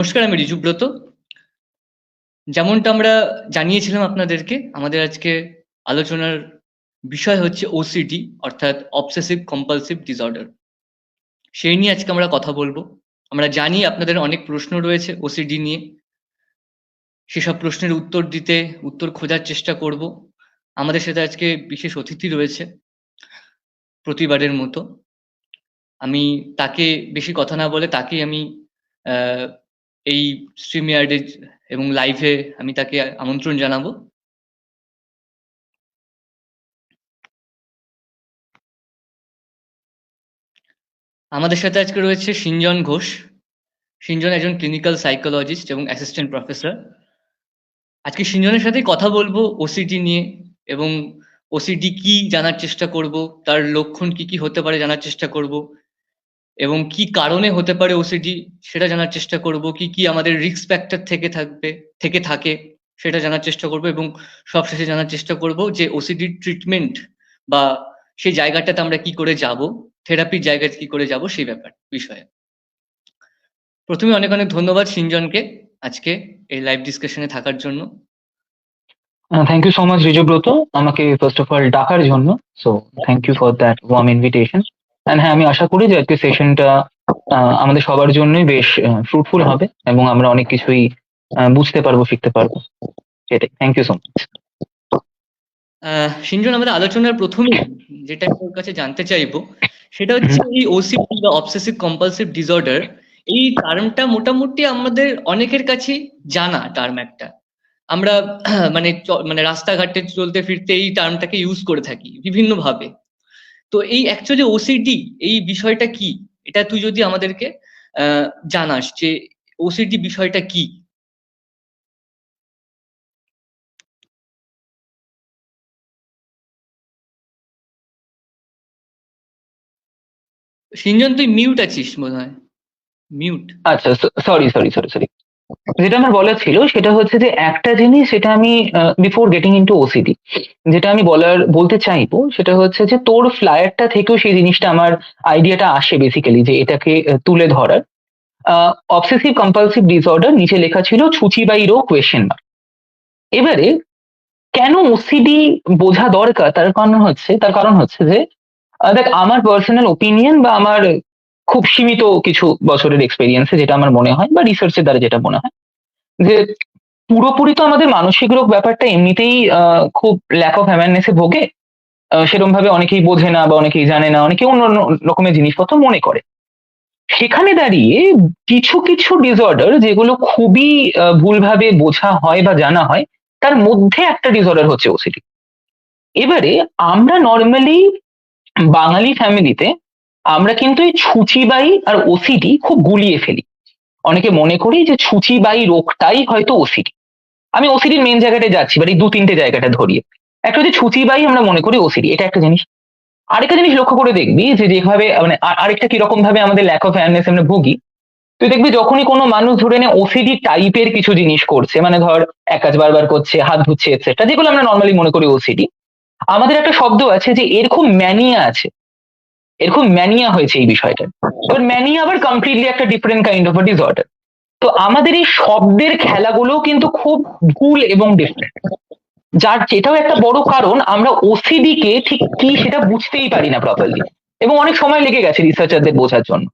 নমস্কার, আমি ঋজুব্রত। যেমনটা আমরা জানিয়েছিলাম আপনাদেরকে, আমাদের আজকে আলোচনার বিষয় হচ্ছে ওসিডি অর্থাৎ অবসেসিভ কম্পালসিভ ডিসঅর্ডার। সেই নিয়ে আজকে আমরা কথা বলবো। আমরা জানি আপনাদের অনেক প্রশ্ন রয়েছে ওসিডি নিয়ে। সেসব প্রশ্নের উত্তর খোঁজার চেষ্টা করব। আমাদের সাথে আজকে বিশেষ অতিথি রয়েছে প্রতিবারের মতো। আমি তাকে বেশি কথা না বলে তাকেই আমি আহ, এই স্ট্রিমইয়ার্ডে এবং লাইভে আমি তাকে আমন্ত্রণ জানাবো। আমাদের সাথে আজকে রয়েছে সিঞ্জন ঘোষ। সিঞ্জন একজন ক্লিনিক্যাল সাইকোলজিস্ট এবং অ্যাসিস্ট্যান্ট প্রফেসর। আজকে সিঞ্জনের সাথেই কথা বলবো ওসিডি নিয়ে, এবং ওসিডি কি জানার চেষ্টা করব, তার লক্ষণ কি কি হতে পারে জানার চেষ্টা করব, এবং কি কারণে হতে পারে ওসিডি সেটা জানার চেষ্টা করব, কি কি আমাদের রিস্ক ফ্যাক্টর থেকে থাকে সেটা জানার চেষ্টা করব, এবং সবশেষে জানার চেষ্টা করব যে ওসিডির ট্রিটমেন্ট বা সেই জায়গাটাতে আমরা কি করে যাব, থেরাপির জায়গায় কি করে যাব সেই বিষয়ে। প্রথমে অনেক অনেক ধন্যবাদ সিঞ্জনকে আজকে এই লাইভ ডিসকাশনে থাকার জন্য। Thank you so much Rijubrata, আমাকে ফার্স্ট অফ অল ডাকার জন্য। So thank you for that warm invitation. And হ্যাঁ, আমি আশা করি যে আজকে সেশনটা আমাদের সবার জন্যই বেশ ফ্রুটফুল হবে এবং আমরা অনেক কিছুই বুঝতে পারবো, শিখতে পারবো। সেটাই, থ্যাংক ইউ সো মাচ। সিঞ্জন, আমাদের আলোচনার প্রথমে যেটা তোর কাছে জানতে চাইবো সেটা হচ্ছে এই ওসিডি বা অবসেসিভ কম্পালসিভ ডিসঅর্ডার, এই টার্মটা মোটামুটি আমাদের অনেকের কাছে জানা টার্ম একটা। আমরা মানে রাস্তাঘাটে চলতে ফিরতে এই টার্মটাকে ইউজ করে থাকি বিভিন্ন ভাবে। তো এই অ্যাকচুয়ালি ওসিডি এই বিষয়টা কি, এটা তুই যদি আমাদেরকে জানাস যে ওসিডি বিষয়টা কি। সিঞ্জন, তুই মিউট আছিস মনে হয়। মিউট। আচ্ছা, সরি সরি সরি সরি। যেটা আমার বলার ছিল সেটা হচ্ছে যে একটা জিনিস, সেটা আমি বিফোর গেটিং ইনটু ওসিডি যেটা আমি বলতে চাইবো সেটা হচ্ছে যে তোর ফ্লায়ারটা থেকেও সেই জিনিসটা আমার আইডিয়াটা আসে বেসিক্যালি, যে এটাকে তুলে ধরার। অবসেসিভ কম্পালসিভ ডিসঅর্ডার নিচে লেখা ছিল ছুচি বাই রো কোয়েশ্চেন মার্ক। এবারে কেন ওসিডি বোঝা দরকার, তার কারণ হচ্ছে যে দেখ, আমার পার্সোনাল ওপিনিয়ন বা আমার খুব সীমিত কিছু বছরের এক্সপেরিয়েন্সে যেটা আমার মনে হয় বা রিসার্চের দ্বারা যেটা মনে হয়, যে পুরোপুরি তো আমাদের মানসিক রোগ ব্যাপারটা এমনিতেই খুব ল্যাক অফ অ্যাওয়ারনেসে ভোগে। সেরকম ভাবে অনেকেই বোঝে না বা অনেকেই জানে না, অনেকে অন্য অন্য রকমের জিনিসপত্র মনে করে। সেখানে দাঁড়িয়ে কিছু কিছু ডিসঅর্ডার যেগুলো খুবই ভুলভাবে বোঝা হয় বা জানা হয়, তার মধ্যে একটা ডিসঅর্ডার হচ্ছে ওসিডি। এবারে আমরা নর্মালি বাঙালি ফ্যামিলিতে আমরা কিন্তু এই ছুচিবাই আর ওসিডি খুব গুলিয়ে ফেলি। অনেকে মনে করি যে ছুচিবাই রোগটাই হয়তো ওসিডি। আমি ওসিডির মেন জায়গাটা যাচ্ছি, বাট এই দু তিনটে জায়গাটা ধরিয়ে। একটা হচ্ছে ছুচিবাই আমরা মনে করি ওসিডি, এটা একটা জিনিস। আরেকটা জিনিস লক্ষ্য করে দেখবি যে যেভাবে মানে আরেকটা কিরকম ভাবে আমাদের ল্যাক অফ অ্যাওয়ারনেস আমরা ভুগি। তুই দেখবি যখনই কোনো মানুষ ধরে নে ওসিডি টাইপের কিছু জিনিস করছে, মানে ধর এক কাজ বারবার করছে, হাত ধুচ্ছে এটসেট্রা, যেগুলো আমরা নর্মালি মনে করি ওসিডি, আমাদের একটা শব্দ আছে যে এর খুব ম্যানিয়া আছে, এর খুব ম্যানিয়া হয়েছে এই বিষয়টা। এবার ম্যানিয়া আবার কমপ্লিটলি একটা ডিফারেন্ট কাইন্ড অফ ডিসঅর্ডার। তো আমাদের এই শব্দের খেলাগুলো কিন্তু খুব ভুল এবং ডিফারেন্ট, যেটাও একটা বড় কারণ আমরা ওসিডি কে ঠিক কি সেটা বুঝতেই পারি না প্রপারলি, এবং অনেক সময় লেগে গেছে রিসার্চারদের বোঝার জন্য।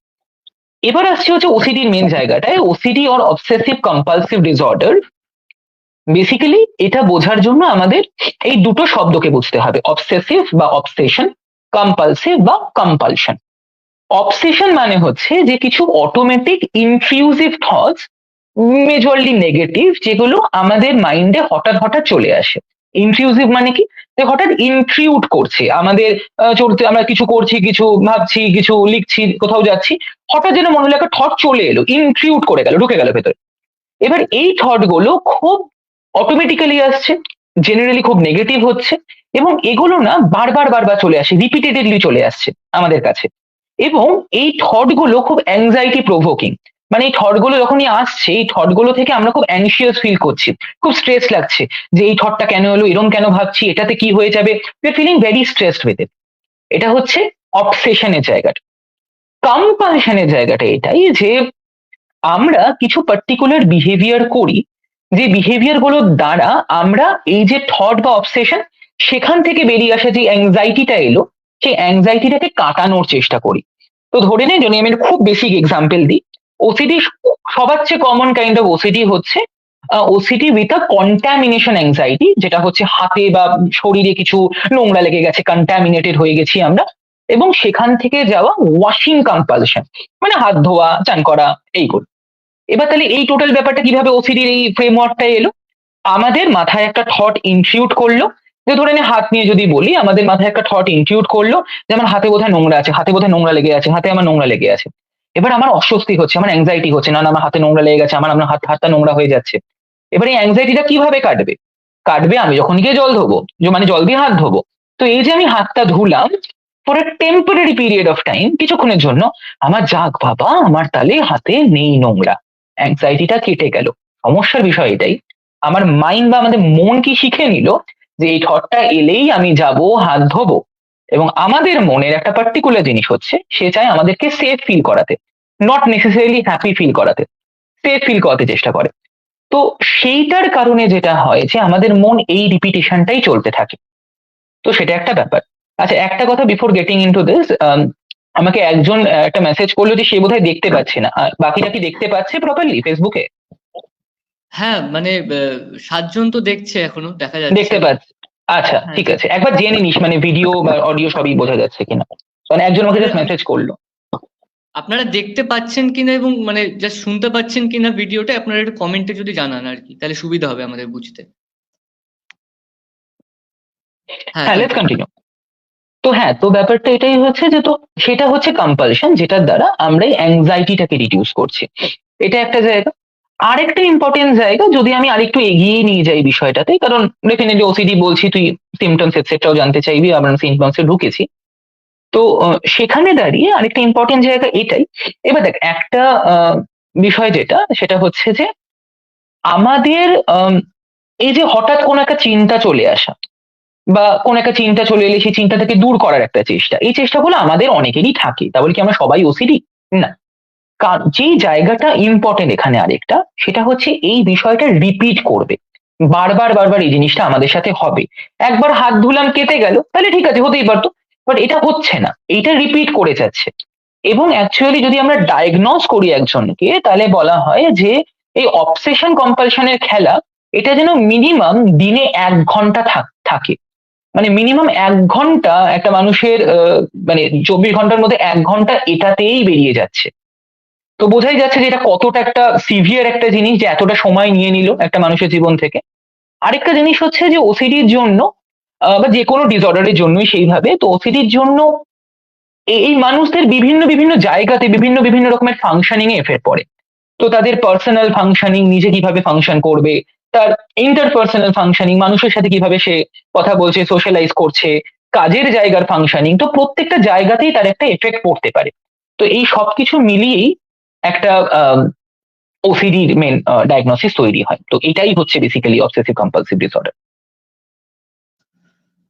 এবার আসছে হচ্ছে ওসিডির মেন জায়গাটায়, OCD or obsessive compulsive disorder. Basically এটা বোঝার জন্য আমাদের এই দুটো শব্দকে বুঝতে হবে, অবসেসিভ বা অবসেশন, কম্পালসিভ বা কম্পালশন। অবসেশন মানে হচ্ছে যে কিছু automatic intrusive thoughts, majorly negative, যেগুলো আমাদের মাইন্ডে হঠাৎ হঠাৎ চলে আসে। ইনট্রুসিভ মানে কি, যে হঠাৎ ইনট্রিউড করছে আমাদের, চলতে আমরা কিছু করছি, কিছু ভাবছি, কিছু লিখছি, কোথাও যাচ্ছি, হঠাৎ যেন মনে হলো একটা থট চলে এলো, ইনট্রিউড করে গেল, ঢুকে গেল ভেতরে। এবার এই থট গুলো খুব অটোমেটিক্যালি আসছে, জেনারেলি খুব নেগেটিভ হচ্ছে, এবং এগুলো না বারবার বারবার চলে আসে, রিপিটেডলি চলে আসছে আমাদের কাছে। এবং এই থট গুলো খুব অ্যাংজাইটি প্রভোকিং, মানে এই থট গুলো যখনই আসছে, এই থট গুলো থেকে আমরা খুব অ্যানসিয়াস ফিল করছি, খুব স্ট্রেস লাগছে, যে এই থটটা কেন এলো, এরম কেন ভাবছি, এটাতে কি হয়ে যাবে, we are feeling very stressed with it. এটা হচ্ছে অবসেশনের জায়গাটা। কম্পালশনের জায়গাটা এটাই যে আমরা কিছু পার্টিকুলার বিহেভিয়ার করি, যে বিহেভিয়ার গুলোর দ্বারা আমরা এই যে থট বা অবসেশন, সেখান থেকে বেরিয়ে আসা যে অ্যাংজাইটিটা এলো, সেই অ্যাংজাইটিটাকে কাটানোর চেষ্টা করি। তো ধরে নেই, যদি আমি একটা খুব বেসিক এক্সাম্পল দিই, ওসিডি সবার চেয়ে কমন কাইন্ড অফ ওসিডি হচ্ছে OCD with a contamination anxiety, যেটা হচ্ছে হাতে বা শরীরে কিছু নোংরা লেগে গেছে, কন্টামিনেটেড হয়ে গেছি আমরা, এবং সেখান থেকে যাওয়া ওয়াশিং কম্পালশন, মানে হাত ধোয়া, চান করা, এইগুলো। এবার তাহলে এই টোটাল ব্যাপারটা কিভাবে ওসিডির এই ফ্রেমওয়ার্কটা এলো? আমাদের মাথায় একটা থট ইনক্লুড করলো, যে ধরে নে হাত নিয়ে যদি বলি, আমাদের মাথায় একটা থট ইনক্লুড করলো যে আমার হাতে বোধহয় নোংরা আছে, হাতে বোধহয় নোংরা লেগে আছে, হাতে আমার নোংরা লেগে আছে। এবার আমার অস্বস্তি হচ্ছে, আমার অ্যাংজাইটি হচ্ছে, না না আমার হাতে নোংরা লেগে গেছে, আমার হাতটা নোংরা হয়ে যাচ্ছে। এবার এই অ্যাংজাইটিটা কিভাবে কাটবে? কাটবে আমি যখন গিয়ে জল ধোবো, মানে জল দিয়ে হাত ধোবো। তো এই যে আমি হাতটা ধুলাম for a temporary period of time, কিছুক্ষণের জন্য, আমার যাক বাবা, আমার তাহলে হাতে নেই নোংরা, অ্যাংজাইটিটা কেটে গেল। সমস্যার বিষয় এটাই, আমার মাইন্ড বা আমাদের মন কি শিখে নিল যে এই থটটা এলেই আমি যাব হাত ধোবো, এবং আমাদের মনের একটা পার্টিকুলার জিনিস হচ্ছে, সে চায় আমাদেরকে সেফ ফিল করাতে, নট নেসেসারিলি হ্যাপি ফিল করাতে, সেফ ফিল করাতে চেষ্টা করে। তো সেইটার কারণে যেটা হয় যে আমাদের মন এই রিপিটেশনটাই চলতে থাকে। তো সেটা একটা ব্যাপার। আচ্ছা, একটা কথা বিফোর গেটিং ইনটু দিস, আমাকে একজন একটা মেসেজ করলো যে সে বোধহয় দেখতে পাচ্ছে না, আর বাকিটা কি দেখতে পাচ্ছে প্রপারলি ফেসবুকে? হ্যাঁ মানে 7 জন তো দেখছে, এখনো দেখা যাচ্ছে। দেখতে পাচ্ছে? আচ্ছা হ্যাঁ, ঠিক আছে, একবার জেনে নিস মানে ভিডিও বা অডিও সবই বোঝা যাচ্ছে কিনা, কারণ একজন আমাকে জাস্ট মেসেজ করলো। আপনারা দেখতে পাচ্ছেন কিনা এবং মানে জাস্ট শুনতে পাচ্ছেন কিনা ভিডিওটা, আপনারা একটু কমেন্টে যদি জানান আর কি, তাহলে সুবিধা হবে আমাদের বুঝতে। হ্যাঁ, হ্যাঁ, লেটস continue। কন্টিনিউ। তো হ্যাঁ, তো ব্যাপারটা এটাই হচ্ছে যে, তো সেটা হচ্ছে কম্পালশন, যেটার দ্বারা আমরা এই অ্যাংজাইটিটাকে রিডিউস করছি। এটা একটা জায়গা। আরেকটা ইম্পর্টেন্ট জায়গা, যদি আমি আরেকটু এগিয়ে নিয়ে যাই বিষয়টাতে, কারণ ডেফিনেটলি ওসিডি বলছি, তুই সিমটমস এটসেট্রাও জানতে চাইবি, আমরা সিমটমসে ঢুকেছি। তো সেখানে দাঁড়িয়ে আরেকটা ইম্পর্টেন্ট জায়গা এটাই। এবার দেখ, একটা বিষয় যেটা, সেটা হচ্ছে যে আমাদের এই যে হঠাৎ কোনো একটা চিন্তা চলে আসা, বা কোন একটা চিন্তা চলে এলে সেই চিন্তা থেকে দূর করার একটা চেষ্টা, এই চেষ্টাগুলো আমাদের অনেকেরই থাকে। তা বলে কি আমরা সবাই ওসিডি? না। কারণ যেই জায়গাটা ইম্পর্টেন্ট এখানে আরেকটা, সেটা হচ্ছে এই বিষয়টা রিপিট করবে, বারবার বারবার এই জিনিসটা আমাদের সাথে হবে। একবার হাত ধুলাম কেটে গেল, তাহলে ঠিক আছে, হতেই পারতো, বাট এটা হচ্ছে না, এইটা রিপিট করে যাচ্ছে। এবং অ্যাকচুয়ালি যদি আমরা ডায়াগনোজ করি একজনকে, তাহলে বলা হয় যে এই অবসেশন কম্পালশনের খেলা, এটা যেন মিনিমাম দিনে 1 ঘন্টা থাকে। মানে মিনিমাম 1 ঘন্টা একটা মানুষের মানে 24 ঘন্টার মধ্যে 1 ঘন্টা এটাতেই বেরিয়ে যাচ্ছে। তো বোঝাই যাচ্ছে যে এটা কতটা একটা সিভিয়ার একটা জিনিস, যে এতটা সময় নিয়ে নিল একটা মানুষের জীবন থেকে। আরেকটা জিনিস হচ্ছে যে ওসিডির জন্য, বা যে কোনো ডিসঅর্ডারের জন্যই সেইভাবে, তো ওসিডির জন্য এই মানুষদের বিভিন্ন বিভিন্ন জায়গাতে বিভিন্ন বিভিন্ন রকমের ফাংশনিং এ এফেক্ট পড়ে। তো তাদের পার্সোনাল ফাংশনিং, নিজে কিভাবে ফাংশন করবে, তার ইন্টারপার্সোনাল ফাংশনিং, মানুষের সাথে কিভাবে সে কথা বলছে, সোশ্যালাইজ করছে, কাজের জায়গার ফাংশনিং, তো প্রত্যেকটা জায়গাতেই তার একটা এফেক্ট পড়তে পারে। তো এই সবকিছু মিলিয়েই একটা ওসিডির মেন ডায়াগনোসিস তৈরি হয়। তো এটাই হচ্ছে বেসিক্যালি অবসেসিভ কম্পালসিভ ডিসঅর্ডার।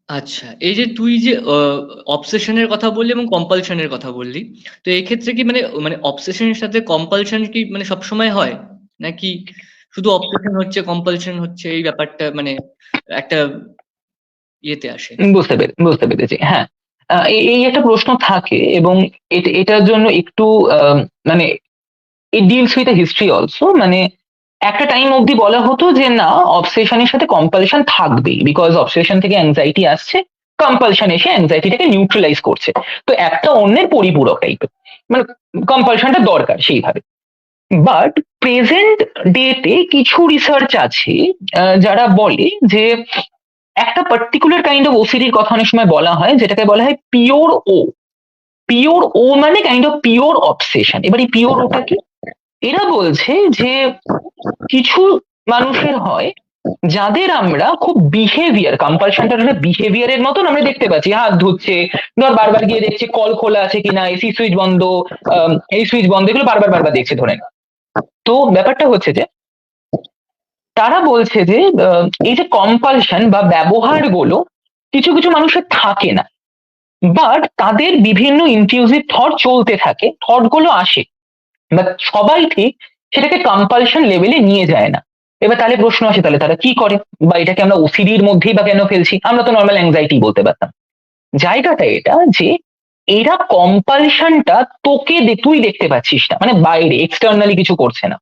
আচ্ছা, এই যে তুই যে অবসেশনের কথা বললি এবং কম্পালশনের কথা বললি, তো এই ক্ষেত্রে কি মানে মানে অবসেশনের সাথে কম্পালশন কি মানে সবসময় হয়, নাকি শুধু অবসেশন হচ্ছে কম্পালশন হচ্ছে, এই ব্যাপারটা মানে একটা ইয়েতে আসে? বুঝতে পেরেছি, হ্যাঁ। এই একটা প্রশ্ন থাকে, এবং এটার জন্য একটু মানে ইট ডিলস উইথ হিস্ট্রি অলসো। মানে একটা টাইম অবধি বলা হতো যে না, অবসেশনের সাথে কম্পালশন থাকবেই, বিকজ অবসেশন থেকে অ্যাংজাইটি আসছে, কম্পালশন এসে অ্যাংজাইটিটাকে নিউট্রালাইজ করছে। তো একটা অন্যের পরিপূরক টাইপের, মানে কম্পালশনটা দরকার সেইভাবে। বাট প্রেজেন্ট ডেতে কিছু রিসার্চ আছে যারা বলে যে একটা পার্টিকুলার কাইন্ড অফ ওসিডির কথা অনেক সময় বলা হয়, যেটাকে বলা হয় পিওর ও। পিওর ও মানে কাইন্ড অফ পিওর অবসেশন। এবার এই পিওর ওটা কি? এরা বলছে যে কিছু মানুষের হয় যাদের আমরা খুব বিহেভিয়ার, কম্পালশনটা বিহেভিয়ারের মতন আমরা দেখতে পাচ্ছি, হাত ধুচ্ছে, ধর বারবার গিয়ে দেখছে কল খোলা আছে কিনা, এসি সুইচ বন্ধ, এই সুইচ বন্ধ, এগুলো বারবার বারবার দেখছে ধরেন। তো ব্যাপারটা হচ্ছে যে তারা বলছে যে এই যে কম্পালশন বা ব্যবহার গুলো কিছু কিছু মানুষের থাকে না, বাট তাদের বিভিন্ন ইনক্লুসিভ থট চলতে থাকে, থট গুলো আসে, বাট সবাই ঠিক সেটাকে কম্পালশন লেভেলে নিয়ে যায় না। এবার তাহলে প্রশ্ন আসে, তাহলে তারা কি করে, বা এটাকে আমরা ওসিডির মধ্যেই বা কেন ফেলছি? আমরা তো নর্মাল অ্যাংজাইটি বলতে পারতাম। জায়গাটা এটা যে এরা কম্পালশনটা তুই দেখতে পাচ্ছিস না, মানে বাইরে এক্সটার্নালি কিছু করছে না।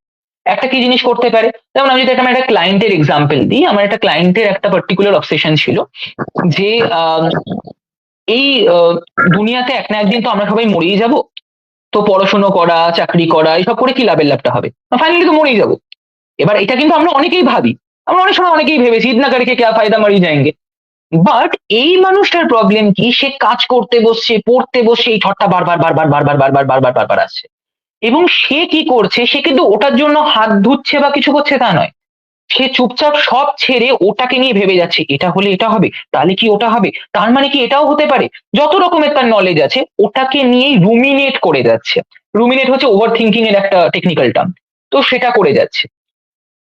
একটা কি জিনিস করতে পারে, যেমন আমি যদি আমার একটা ক্লায়েন্টের এক্সাম্পল দিই, আমার একটা ক্লায়েন্টের একটা পার্টিকুলার অবসেশন ছিল যে এই দুনিয়াতে এক না একদিন তো আমরা সবাই মরেই যাব, তো পড়াশুনো করা, চাকরি করা, এইসব করে কি লাভটা হবে, ফাইনালি তো মরেই যাবো। এবার এটা কিন্তু আমরা অনেকেই ভাবি, আমরা অনেক সময় অনেকেই ভেবেছি ইতনা করকে ক্যা ফায়দা, মরি যাएंगे। বাট এই মানুষটার প্রবলেম কি, সে কাজ করতে বসছে, পড়তে বসে এই থটটা বারবার বারবার বারবার বারবার বারবার বারবার আসছে। এবং সে কি করছে, সে কিন্তু ওটার জন্য হাত ধুচ্ছে বা কিছু করছে তা নয়, সে চুপচাপ সব ছেড়ে ওটাকে নিয়ে ভেবে যাচ্ছে, এটা হলে এটা হবে, তাহলে কি ওটা হবে, তার মানে কি এটাও হতে পারে। যত রকমের তার নলেজ আছে ওটাকে নিয়েই রুমিনেট করে যাচ্ছে। রুমিনেট হচ্ছে ওভার থিঙ্কিং এর একটা টেকনিক্যাল টার্ম। তো সেটা করে যাচ্ছে।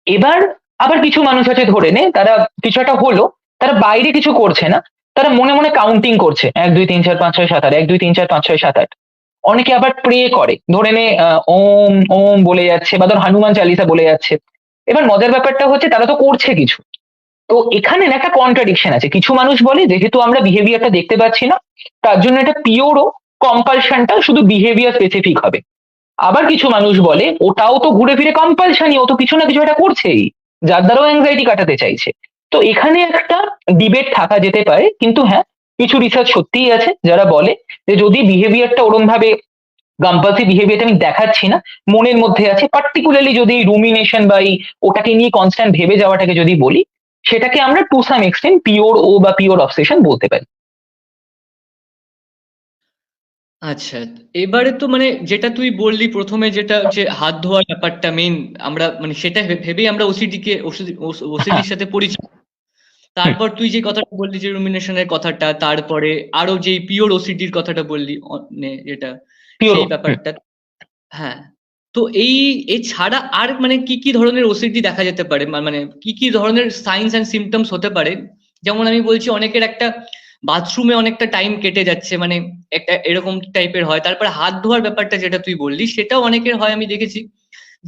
এবার আবার কিছু মানুষ আছে, ধরে নে তারা কিছু একটা হলো, তারা বাইরে কিছু করছে না, তারা মনে মনে কাউন্টিং করছে, 1 2 3 4 5 6 7 8, 1 2 3 4 5 6 7 8। অনেকে আবার প্রে করে, ধরে নে ওম ওম বলে যাচ্ছে, বা ধর হনুমান চালিসা বলে যাচ্ছে। এবার মজার ব্যাপারটা হচ্ছে তারা তো করছে কিছু। তো এখানে না একটা কন্ট্রাডিকশন আছে, কিছু মানুষ বলে যেহেতু আমরা বিহেভিয়ারটা দেখতে পাচ্ছি না, তার জন্য এটা পিওরও কম্পালশনটা শুধু বিহেভিয়ার স্পেসিফিক হবে। আবার কিছু মানুষ বলে ওটাও তো ঘুরে ফিরে কম্পালশনই, ও তো কিছু না কিছু একটা করছেই, যার দ্বারাও অ্যাংজাইটি কাটাতে চাইছে। তো এখানে একটা ডিবেট থাকা যেতে পারে, কিন্তু হ্যাঁ, কিছু রিসার্চ সত্যিই আছে যারা বলে যে যদি বিহেভিয়ারটা ওরম ভাবে কম্পালসিভ বিহেভিয়ারটা আমি দেখাচ্ছি না, মনের মধ্যে আছে, পার্টিকুলারলি যদি রুমিনেশন বা এই ওটাকে নিয়ে কনস্ট্যান্ট ভেবে যাওয়াটাকে যদি বলি, সেটাকে আমরা টু সাম এক্সটেন্ট পিওর ও বা পিওর অবসেশন বলতে পারি। আচ্ছা, এবারে তো মানে যেটা তুই বললি প্রথমে, যেটা যে হাত ধোয়ার ব্যাপারটা মেইন, আমরা মানে সেটা ভেবেই আমরা হ্যাঁ। ওসিডির সাথে পরিচিত। হুম। তারপর তুই যে কথাটা বললি যে রুমিনেশনের কথাটা, তারপরে আরো যেই পিওর ওসিডির কথাটা বললি, যেটা পিওর। সেই হুম। ব্যাপারটা। হ্যাঁ। তো এছাড়া আর মানে কি কি ধরনের ওসিডি দেখা যেতে পারে, মানে কি কি ধরনের সাইনস অ্যান্ড সিমটমস হতে পারে? যেমন আমি বলছি, অনেকের একটা বাথরুমে অনেকটা টাইম কেটে যাচ্ছে, মানে একটা এরকম টাইপের হয়। তারপরে হাত ধোয়ার ব্যাপারটা যেটা তুই বললি, সেটাও অনেকের হয়, আমি দেখেছি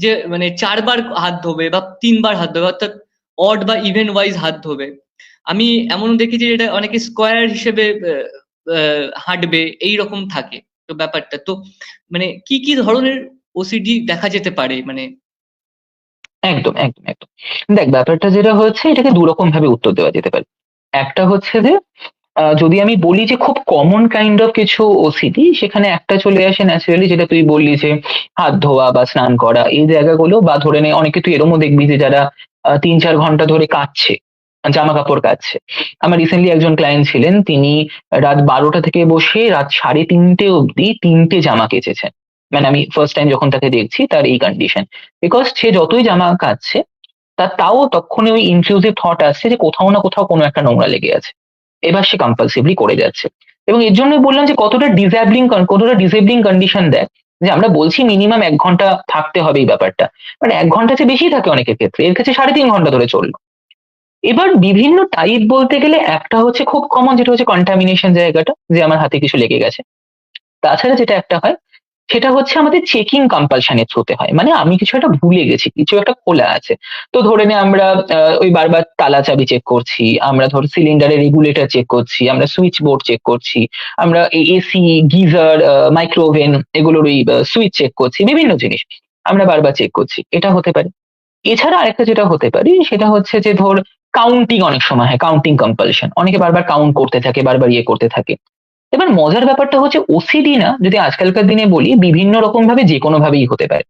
যে মানে 4 বার হাত ধোবে বা 3 বার হাত ধোবে, অর্থাৎ অড বা ইভেন ওয়াইজ হাত ধোবে। আমি এমন দেখেছি যেটা অনেকে স্কোয়ার হিসেবে হাঁটবে, এইরকম থাকে। তো ব্যাপারটা তো মানে কি কি ধরনের ওসিডি দেখা যেতে পারে মানে? একদম একদম একদম। দেখ, ব্যাপারটা যেটা হচ্ছে, এটাকে দু রকম ভাবে উত্তর দেওয়া যেতে পারে। একটা হচ্ছে যে যদি আমি বলি যে খুব কমন কাইন্ড অফ কিছু ওসিডি, সেখানে একটা চলে আসে ন্যাচারালি, যেটা তুই বললি যে হাত ধোয়া বা স্নান করা এই জায়গাগুলো, বা ধরে নে অনেকে তুই এরমও দেখবি যে যারা 3 4 ঘন্টা ধরে কাচ্ছে, জামা কাপড় কাচ্ছে। আমার রিসেন্টলি একজন ক্লায়েন্ট ছিলেন, তিনি রাত 12টা থেকে বসে রাত 3:30 অব্দি 3টে জামা কেচেছেন। মানে আমি ফার্স্ট টাইম যখন তাকে দেখছি তার এই কন্ডিশন, বিকজ সে যতই জামা কাচ্ছে তাও তখনই ওই ইনক্লুসিভ থট আসছে যে কোথাও না কোথাও কোনো একটা নোংরা লেগে আছে। এবার সে কম্পালসিভলি করে যাচ্ছে। এবং এর জন্যই বললাম যে কতটা ডিসেবলিং কন্ডিশন দেয়, যে আমরা বলছি মিনিমাম 1 ঘন্টা থাকতে হবে এই ব্যাপারটা, মানে 1 ঘন্টা চেয়ে বেশি থাকে অনেকের ক্ষেত্রে, এর কাছে 3.5 ঘন্টা ধরে চললো। এবার বিভিন্ন টাইপ বলতে গেলে একটা হচ্ছে খুব কমন, যেটা হচ্ছে কন্টামিনেশন জায়গাটা, যে আমার হাতে কিছু লেগে গেছে। তাছাড়া যেটা একটা হয়, সেটা হচ্ছে আমাদের চেকিং কম্পালশনের থ্রুতে হয়, মানে আমি কিছু একটা ভুলে গেছি, কিছু একটা খোলা আছে। তো ধরে নে আমরা ওই বারবার তালা চাবি চেক করছি, আমরা ধর সিলিন্ডারের রেগুলেটর চেক করছি, আমরা সুইচ বোর্ড চেক করছি, আমরা এই এসি, গিজার, মাইক্রোওভেন এগুলোর ওই সুইচ চেক করছি, বিভিন্ন জিনিস আমরা বারবার চেক করছি, এটা হতে পারে। এছাড়া আরেকটা যেটা হতে পারে, সেটা হচ্ছে যে ধর কাউন্টিং, অনেক সময় হয় কাউন্টিং কম্পালশন, অনেকে বারবার কাউন্ট করতে থাকে, বারবার ইয়ে করতে থাকে। এবার মজার ব্যাপারটা হচ্ছে ওসিডি না, যদি আজকালকার দিনে বলি, বিভিন্ন রকম ভাবে যে কোনো ভাবেই হতে পারে,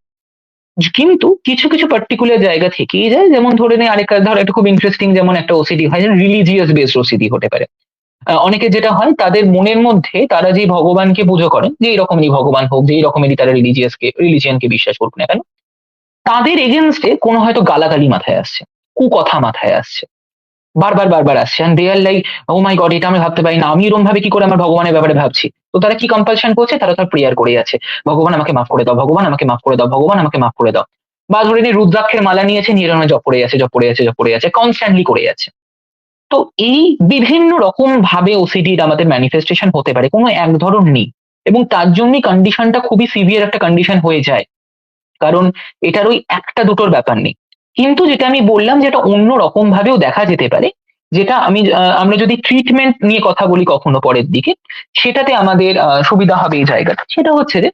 কিন্তু কিছু কিছু পার্টিকুলার জায়গা থেকেই যায়। যেমন ধরে নে আরেকটা, ধর একটা খুব ইন্টারেস্টিং যেমন একটা ওসিডি হয়, রিলিজিয়াস বেসড ওসিডি হতে পারে। অনেকে যেটা হয়, তাদের মনের মধ্যে তারা যে ভগবানকে পুজো করেন, যে এরকমই ভগবান হোক, যে রকমেরই তারা রিলিজিয়ানকে বিশ্বাস করুক না কেন, তাদের এগেনস্টে কোনো হয়তো গালাগালি মাথায় আসছে, কুকথা মাথায় আসছে, বারবার বারবার আসছে, and they are like, oh my god, এটা আমি ভাবতে পারি না, আমি এরকম ভাবে কি করে আমার ভগবানের ব্যাপারে ভাবছি। তো তারা কি কম্পালশন করছে, তারা তার প্রেয়ার করে যাচ্ছে, ভগবান আমাকে মাফ করে দাও, ভগবান আমাকে মাফ করে দাও, ভগবান আমাকে মাফ করে দাও। বা ধরে নিয়ে রুদ্রাক্ষের মালা নিয়েছে, নিয়ে এরকম জপ করে যাচ্ছে, জপ করে যাচ্ছে, জপ করে যাচ্ছে, কনস্ট্যান্টলি করে যাচ্ছে। তো এই বিভিন্ন রকম ভাবে ওসিডির আমাদের ম্যানিফেস্টেশন হতে পারে, কোনো এক ধরন নেই। এবং তার জন্যই কন্ডিশনটা খুবই সিভিয়ার একটা কন্ডিশন হয়ে যায়। কারণ এটার ওই একটা দুটোর ব্যাপার নেই। কিন্তু যেটা আমি বললাম, যেটা অন্য রকম ভাবেও দেখা যেতে পারে, যেটা আমরা যদি ট্রিটমেন্ট নিয়ে কথা বলি কখনো পরের দিকে, সেটাতে আমাদের সুবিধা হবে এই জায়গাটা। সেটা হচ্ছে যে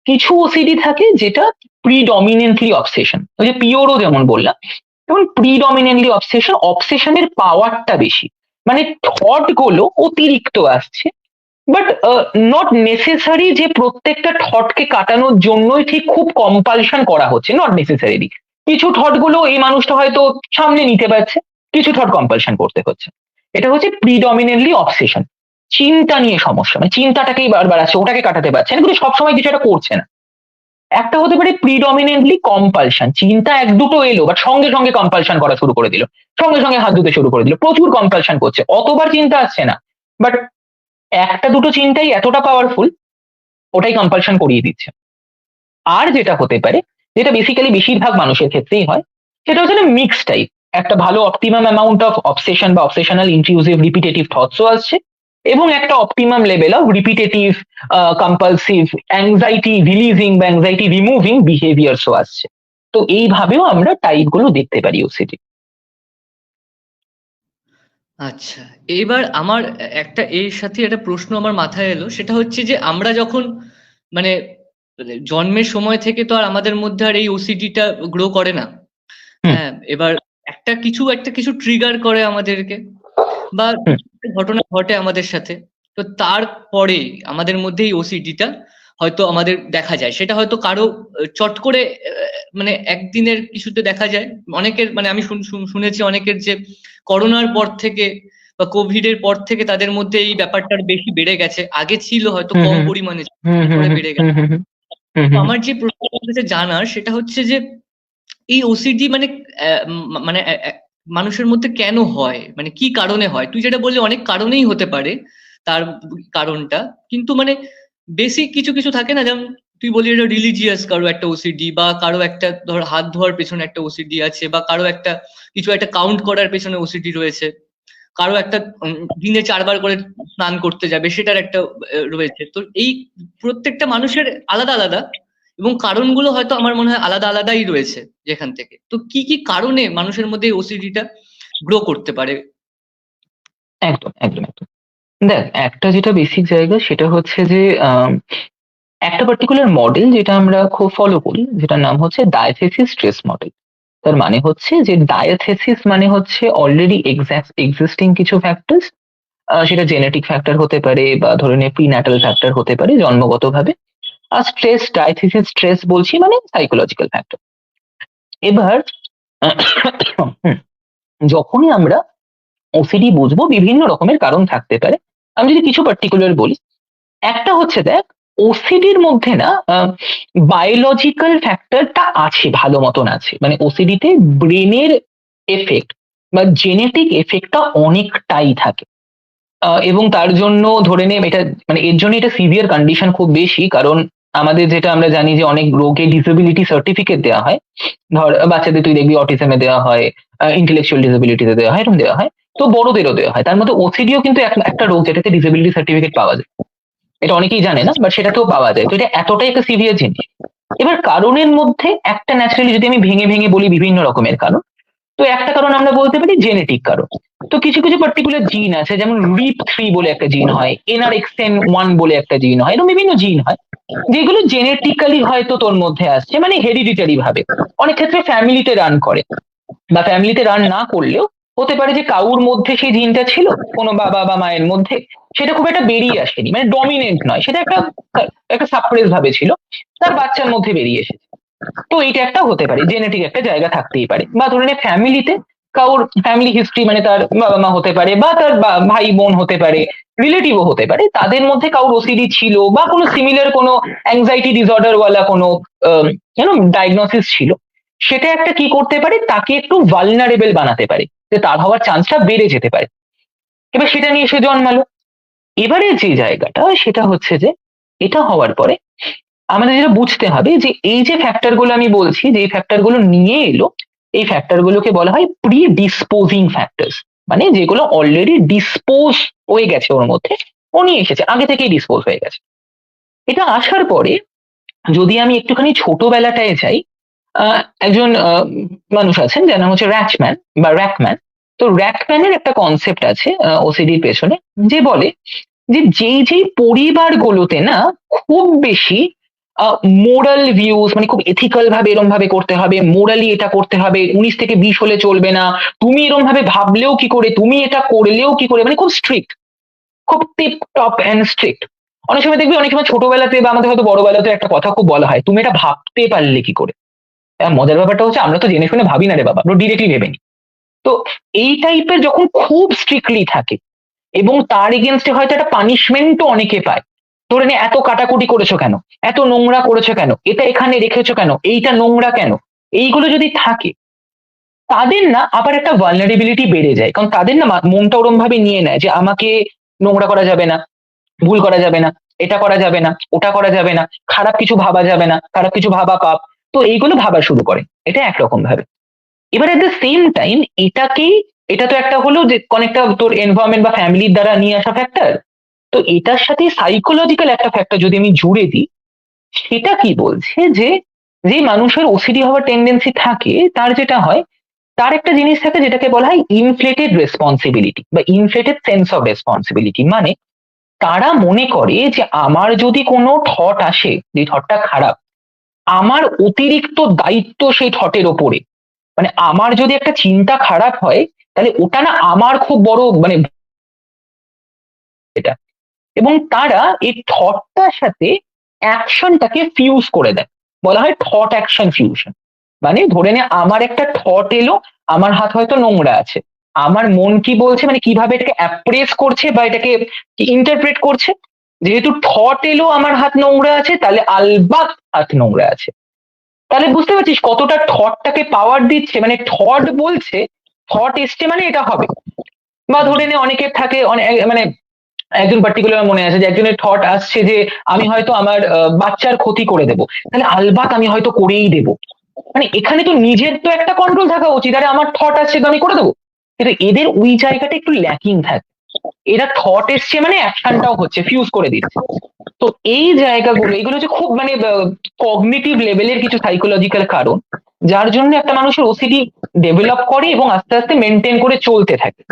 কিছু ওসিডি থাকে যেটা প্রিডমিনেন্টলি অবসেশন, ওই যে পিওরও যেমন বললাম, যেমন প্রিডমিনেন্টলি অবসেশনের পাওয়ারটা বেশি, মানে থট গুলো অতিরিক্ত আসছে, বাট নট নেসেসারি যে প্রত্যেকটা থটকে কাটানোর জন্যই ঠিক খুব কম্পালশন করা হচ্ছে, নট নেসেসারিলি। কিছু থট গুলো এই মানুষটা হয়তো সামনে নিতে পারছে, কিছু থট কম্পালশন করতে হচ্ছে। এটা হচ্ছে প্রিডমিনেন্টলি অবসেশন, চিন্তা নিয়ে সমস্যা, মানে চিন্তাটাকেই বারবার আসছে, ওটাকে কাটাতে পারছে না, কিন্তু সবসময় কিছু একটা করছে না। একটা হতে পারে প্রিডমিনেন্টলি কম্পালশন, চিন্তা এক দুটো এলো বাট সঙ্গে সঙ্গে কম্পালশন করা শুরু করে দিল, সঙ্গে সঙ্গে হাত ধুতে শুরু করে দিল, প্রচুর কম্পালশন করছে, অতবার চিন্তা আসছে না, বাট একটা দুটো চিন্তাই এতটা পাওয়ারফুল, ওটাই কম্পালশন করিয়ে দিচ্ছে। আর যেটা হতে পারে, যেটা বেসিক্যালি বেশিরভাগ মানুষের ক্ষেত্রেই হয়, সেটা হচ্ছে মিক্স টাইপ, একটা ভালো অপটিমাম অ্যামাউন্ট অফ অবসেশন বা অবসেশনাল ইন্ট্রুসিভ রিপিটেটিভ থটসও আসছে, এবং একটা optimum level of repetitive compulsive anxiety releasing বা অ্যাংজাইটি রিমুভিং বিহেভিয়ার্সও আসছে। তো এইভাবেও আমরা টাইপ গুলো দেখতে পারি ওসিডি। আচ্ছা, এবার আমার একটা এর সাথে একটা প্রশ্ন আমার মাথায় এলো, সেটা হচ্ছে যে আমরা যখন মানে জন্মের সময় থেকে তো আর আমাদের মধ্যে আর এই ওসিডিটা গ্রো করে না। হুম হ্যাঁ, এবার একটা কিছু ট্রিগার করে আমাদেরকে, বা হুম একটা ঘটনা ঘটে আমাদের সাথে, তো তারপরে আমাদের মধ্যে এই ওসিডিটা হয়তো আমাদের দেখা যায়। সেটা হয়তো কারো চট করে মানে একদিনের কিছুতে দেখা যায়। অনেকের মানে আমি শুনেছি অনেকের যে করোনার পর থেকে বা কোভিড এর পর থেকে তাদের মধ্যে এই ব্যাপারটা বেশি বেড়ে গেছে, আগে ছিল হয়তো হুম কম হুম পরিমাণে ছিল, হুম হুম পরে হুম বেড়ে হুম গেছে। হুম হুম হুম তো হুম আমার যে প্রশ্নটা জানার সেটা হচ্ছে যে এই ওসিডি মানে মানে মানুষের মধ্যে কেন হয়, মানে কি কারণে হয়? তুই যেটা বললি অনেক কারণেই হতে পারে তার কারণটা, কিন্তু মানে বেসিক কিছু কিছু থাকে না, যেমন তুই বলি এটা রিলিজিয়াস কারো একটা ওসিডি, বা কারো একটা ধর হাত ধোয়ার পেছনে একটা ওসিডি আছে, বা কারো একটা কিছু একটা কাউন্ট করার পেছনে ওসিডি রয়েছে, কারো একটা দিনে 4 বার করে স্নান করতে যাবে সেটার একটা রয়েছে। তো এই প্রত্যেকটা মানুষের আলাদা আলাদা, এবং কারণগুলো হয়তো আমার মনে হয় আলাদা আলাদাই রয়েছে যেখান থেকে। তো কি কি কারণে মানুষের মধ্যে ওসিডিটা গ্রো করতে পারে? একদম একদম একদম। দেখ, একটা যেটা বেসিক জায়গা সেটা হচ্ছে যে একটা পার্টিকুলার মডেল যেটা আমরা খুব ফলো করি, যেটার নাম হচ্ছে ডায়াথেসিস স্ট্রেস মডেল। তার মানে হচ্ছে যে ডায়াথেসিস মানে হচ্ছে অলরেডি এক্সিস্টিং কিছু ফ্যাক্টরস, সেটা জেনেটিক ফ্যাক্টর হতে পারে বা ধরে নে প্রিন্যাটাল ফ্যাক্টর হতে পারে জন্মগতভাবে। আর ডায়াথেসিস স্ট্রেস বলছি মানে সাইকোলজিক্যাল ফ্যাক্টর। এবার হুম, যখনই আমরা ওসিডি বুঝবো, বিভিন্ন রকমের কারণ থাকতে পারে। আমি যদি কিছু পার্টিকুলার বলি, একটা হচ্ছে দেখ, ওসিডির মধ্যে না বায়োলজিক্যাল ফ্যাক্টরটা আছে, ভালো মতন আছে, মানে ওসিডিতে ব্রেনের এফেক্ট বা জেনেটিক এফেক্টটা অনেকটাই থাকে। এবং তার জন্য ধরে নে এটা, মানে এর জন্য এটা সিভিয়ার কন্ডিশন খুব বেশি, কারণ আমাদের যেটা আমরা জানি যে অনেক রোগে ডিসেবিলিটি সার্টিফিকেট দেওয়া হয়। ধর বাচ্চাদের তুই দেখবি অটিজমে দেওয়া হয়, ইন্টেলেকচুয়াল ডিসেবিলিটিতে দেওয়া হয়, এরকম দেওয়া হয়। তো বড়দেরও দেওয়া হয়, তার মধ্যে ওসিডিও কিন্তু একটা রোগ যেটাতে ডিসেবিলিটি সার্টিফিকেট পাওয়া যায়। এটা অনেকেই জানে না, বাট সেটাতেও পাওয়া যায়। তো এটা এতটাই একটা সিভিয়ার জিনিস। এবার কারণের মধ্যে একটা ন্যাচারালি যদি আমি ভেঙে ভেঙে বলি বিভিন্ন রকমের কারণ, তো একটা কারণ আমরা বলতে পারি জেনেটিক কারণ। তো কিছু কিছু পার্টিকুলার জিন আছে, যেমন RIP3 বলে একটা জিন হয়, NRXN1 বলে একটা জিন হয়, এরকম বিভিন্ন জিন হয় যেগুলো জেনেটিক্যালি হয়তো তোর মধ্যে আসছে, মানে হেরিডিটারি ভাবে। অনেক ক্ষেত্রে ফ্যামিলিতে রান করে, বা ফ্যামিলিতে রান না করলেও হতে পারে যে কাউর মধ্যে সেই জিনটা ছিল, কোনো বাবা বা মায়ের মধ্যে, সেটা খুব একটা বেরিয়ে আসেনি, মানে ডমিনেন্ট নয়, সেটা একটা একটা সাপ্রেস ভাবে ছিল, তার বাচ্চার মধ্যে বেরিয়ে এসেছে। তো এইটা একটা হতে পারে, জেনেটিক একটা জায়গা থাকতেই পারে। বা ধরে নে ফ্যামিলিতে কারোর ফ্যামিলি হিস্ট্রি, মানে তার বাবা মা হতে পারে বা তার ভাই বোন হতে পারে, রিলেটিভও হতে পারে, তাদের মধ্যে কারোর ওসিডি ছিল বা কোনো সিমিলার কোনো অ্যাংজাইটি ডিসঅর্ডার ওয়ালা কোনো ডায়াগনোসিস ছিল। সেটা একটা কি করতে পারে, তাকে একটু ভালনারেবল বানাতে পারে, যে তার হওয়ার চান্সটা বেড়ে যেতে পারে। এবার সেটা নিয়ে সে জন্মালো। এবারে যে জায়গাটা সেটা হচ্ছে যে এটা হওয়ার পরে আমাদের যেটা বুঝতে হবে যে এই যে ফ্যাক্টর গুলো আমি বলছি, যে এই ফ্যাক্টর গুলো নিয়ে এলো, এই ফ্যাক্টর গুলোকে বলা হয় প্রি ডিসপোজিং ফ্যাক্টরস, মানে যেগুলো অলরেডি ডিসপোজ হয়ে গেছে ওর মধ্যে, ও নিয়ে এসেছে, আগে থেকেই ডিসপোজ হয়ে গেছে। এটা আসার পরে যদি আমি একটুখানি ছোটবেলাটায় যাই, একজন মানুষ আছেন যার নাম হচ্ছে র্যাচম্যান বা র্যাকম্যান। তো র্যাকম্যানের একটা কনসেপ্ট আছে ওসিডির পেছনে, যে বলে যে যেই যেই পরিবারগুলোতে না খুব বেশি মোরাল ভিউজ, মানে খুব এথিক্যাল ভাবে এরম ভাবে করতে হবে, মোরালি এটা করতে হবে, 19 থেকে 20 হলে চলবে না, তুমি এরম ভাবে ভাবলেও কি করে, তুমি এটা করলেও কি করে, মানে খুব স্ট্রিক্ট, খুব টিপ টপ অ্যান্ড স্ট্রিক্ট। অনেক সময় দেখবি, অনেক সময় ছোটবেলাতে বা আমাদের হয়তো বড়বেলাতে একটা কথা খুব বলা হয়, তুমি এটা ভাবতে পারলে কি করে। মজার ব্যাপারটা হচ্ছে আমরা তো জেনে শুনে ভাবি না রে বাবা, আমরা ডিরেক্টলি ভেবে নিই। তো এই টাইপের যখন খুব স্ট্রিক্টলি থাকে এবং তার এগেনস্টে হয়তো একটা পানিশমেন্টও অনেকে পায়, ধরে নে এত কাটাকুটি করেছো কেন, এত নোংরা করেছো কেন, এটা এখানে রেখেছো কেন, এইটা নোংরা কেন, এইগুলো যদি থাকে, তাদের না আবার একটা ভালনারেবিলিটি বেড়ে যায়, কারণ তাদের না মনটা ওরম ভাবে নিয়ে নেয় যে আমাকে নোংরা করা যাবে না, ভুল করা যাবে না, এটা করা যাবে না, ওটা করা যাবে না, খারাপ কিছু ভাবা যাবে না, খারাপ কিছু ভাবা পাপ। তো এইগুলো ভাবা শুরু করে, এটা একরকম ভাবে। এবার এট দ্য সেম টাইম এটাকেই, এটা তো একটা হলো যে অনেকটা তোর এনভায়রনমেন্ট বা ফ্যামিলির দ্বারা নিয়ে আসা ফ্যাক্টর। তো এটার সাথে সাইকোলজিক্যাল একটা ফ্যাক্টর যদি আমি জুড়ে দিই, সেটা কি বলছে যে যে মানুষের ওসিডি হওয়ার টেন্ডেন্সি থাকে, তার যেটা হয়, তার একটা জিনিস থাকে যেটাকে বলা হয় ইনফ্লেটেড রেসপন্সিবিলিটি বা ইনফ্লেটেড সেন্স অফ রেসপন্সিবিলিটি। মানে তারা মনে করে যে আমার যদি কোনো থট আসে, যে থটটা খারাপ, আমার অতিরিক্ত দায়িত্ব সেই থটের ওপরে। মানে আমার যদি একটা চিন্তা খারাপ হয়, তাহলে ওটা না আমার খুব বড় মানে এটা। এবং তারা এই থটটার সাথে অ্যাকশনটাকে ফিউজ করে দেয়, বলা হয় থট অ্যাকশন ফিউশন। মানে ধরে নে আমার একটা থট এলো, আমার হাত হয়তো নোংরা আছে, আমার মন কি বলছে, মানে কিভাবে এটাকে অ্যাপ্রেস করছে বা এটাকে ইন্টারপ্রেট করছে, যেহেতু থট এলো আমার হাত নোংরা আছে, তাহলে আলবাত হাত নোংরা আছে। তাহলে বুঝতে পারছিস কতটা থটটাকে পাওয়ার দিচ্ছে, মানে থট বলছে, থট এসছে মানে এটা হবে। বা ধরে নে অনেকের থাকে মানে একজন পার্টিকুলার মনে আছে যে একজনের থট আসছে যে আমি হয়তো আমার বাচ্চার ক্ষতি করে দেবো, তাহলে আলবাত আমি হয়তো করেই দেবো। মানে এখানে তো নিজের তো একটা কন্ট্রোল থাকা উচিত, আরে আমার থট আসছে তো আমি করে দেবো। কিন্তু এদের ওই জায়গাটা একটু ল্যাকিং থাকে, এরা থট এসছে মানে অ্যাকশনটাও হচ্ছে, ফিউজ করে দিচ্ছে। তো এই জায়গাগুলো, এগুলো হচ্ছে খুব মানে কগনিটিভ লেভেলের কিছু সাইকোলজিক্যাল কারণ, যার জন্য একটা মানুষের ওসিডি ডেভেলপ করে এবং আস্তে আস্তে মেনটেন করে চলতে থাকে।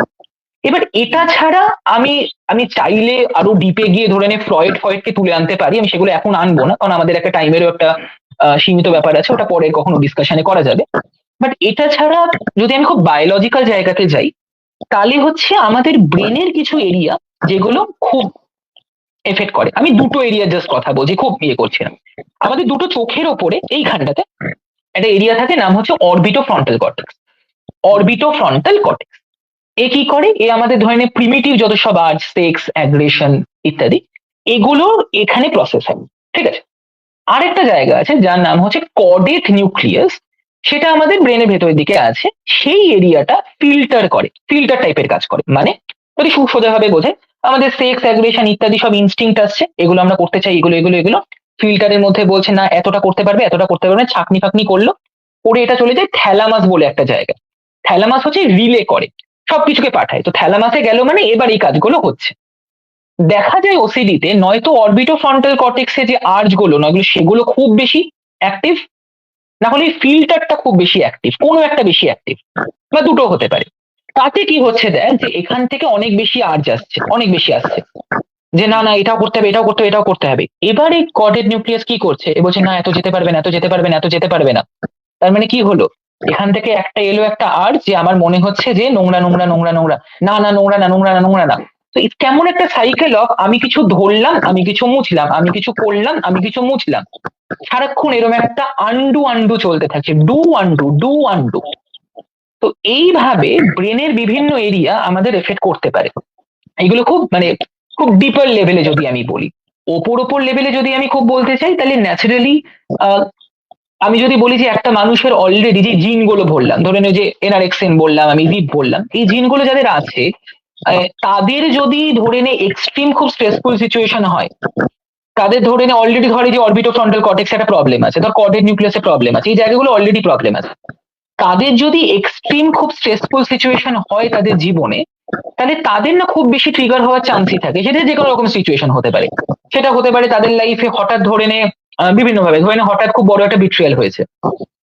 এবার এটা ছাড়া আমি আমি চাইলে আরো ডিপে গিয়ে ধরে নে ফ্রয়েডকে তুলে আনতে পারি, আমি সেগুলো এখন আনবো না, কারণ আমাদের একটা টাইমেরও একটা সীমিত ব্যাপার আছে, ওটা পরে কখনো ডিসকাশনে করা যাবে। বাট এটা ছাড়া যদি আমি খুব বায়োলজিক্যাল জায়গাতে যাই, তাহলে হচ্ছে আমাদের ব্রেনের কিছু এরিয়া যেগুলো খুব এফেক্ট করে। আমি দুটো এরিয়া জাস্ট কথা বলছি, খুব ইয়ে করছি না। আমাদের দুটো চোখের ওপরে এইখানটাতে একটা এরিয়া থাকে, নাম হচ্ছে অরবিটো ফ্রন্টাল কর্টেক্স। অরবিটো ফ্রন্টাল কর্টেক্স এ কি করে, এ আমাদের ধরনের প্রিমিটিভ যত সব আর্জ, সেক্স, অ্যাগ্রেশন ইত্যাদি, এগুলো এখানে প্রসেস হয়, ঠিক আছে। আরেকটা জায়গা আছে যার নাম হচ্ছে কর্ডেট নিউক্লিয়াস, সেটা আমাদের ব্রেনের ভেতরের দিকে আছে। সেই এরিয়াটা ফিল্টার করে, ফিল্টার টাইপের কাজ করে। মানে যদি সোজা ভাবে বোঝে, আমাদের সেক্স, অ্যাগ্রেশন ইত্যাদি সব ইনস্টিংক্ট আসছে, এগুলো আমরা করতে চাই, এগুলো এগুলো এগুলো ফিল্টারের মধ্যে বলছে না এতটা করতে পারবে, এতটা করতে পারবে না, ছাকনি ফাকনি করলো, করে এটা চলে যায় থ্যালামাস বলে একটা জায়গা। থ্যালামাস হচ্ছে রিলে করে, সবকিছুকে পাঠায়। তো থ্যালামাসে গেল মানে এবার এই কাজগুলো হচ্ছে। দেখা যায় ওসিডিতে নয়তো অরবিটো ফ্রন্টাল কর্টেক্সে যে আর্জ গুলো নয়গুলো সেগুলো খুব বেশি অ্যাক্টিভ, না হলে ফিল্টারটা খুব বেশি অ্যাক্টিভ, কোনো একটা বেশি অ্যাক্টিভ, বা দুটো হতে পারে। তাতে কি হচ্ছে দেখ, যে এখান থেকে অনেক বেশি আর্জ আসছে, অনেক বেশি আসছে, যে না না এটাও করতে হবে, এটাও করতে হবে, এটাও করতে হবে। এবার এই কর্ডেড নিউক্লিয়াস কি করছে, এ বলছে না এত যেতে পারবে না, এত যেতে পারবে না, এত যেতে পারবে না। তার মানে কি হলো, এখান থেকে একটা এলো একটা আর্জ যে আমার মনে হচ্ছে যে নোংরা নোংরা নোংরা নোংরা, না না নোংরা না, নোংরা না, নোংরা না। তো কেমন একটা সাইকেল অফ আমি কিছু ধরলাম, আমি কিছু মুছলাম, আমি কিছু করলাম, আমি কিছু মুছলাম, সারাক্ষণ এরকম একটা আন্ডু আন্ডু চলতে থাকছে, ডু আন্ডু, ডু আন্ডু। তো এইভাবে ব্রেনের বিভিন্ন এরিয়া আমাদের এফেক্ট করতে পারে। এগুলো খুব মানে খুব ডিপার লেভেলে যদি আমি বলি। ওপর লেভেলে যদি আমি খুব বলতে চাই, তাহলে ন্যাচারালি আমি যদি বলি যে একটা মানুষের অলরেডি যে জিনগুলো বললাম, ধরে নে যে এনআরএক্সএন বললাম, আমি রিপ বললাম, এই জিনগুলো যাদের আছে, তাদের যদি ধরে নে এক্সট্রিম খুব স্ট্রেসফুল সিচুয়েশন হয়, তাদের ধরে নে অলরেডি ধরে যে অরবিটো ফ্রন্টাল কর্টেক্স একটা প্রবলেম আছে, ধর কর্ডেড নিউক্লিয়াসের প্রবলেম আছে, এই জায়গাগুলো অলরেডি প্রবলেম আছে, তাদের যদি এক্সট্রিম খুব স্ট্রেসফুল সিচুয়েশন হয় তাদের জীবনে, তাহলে তাদের না খুব বেশি ট্রিগার হওয়ার চান্সই থাকে। সেটা যে কোনো রকম সিচুয়েশন হতে পারে, সেটা হতে পারে তাদের লাইফে হঠাৎ ধরে নে বিভিন্ন ভাবে ধরে নে হঠাৎ খুব বড় একটা বিট্রিয়াল হয়েছে,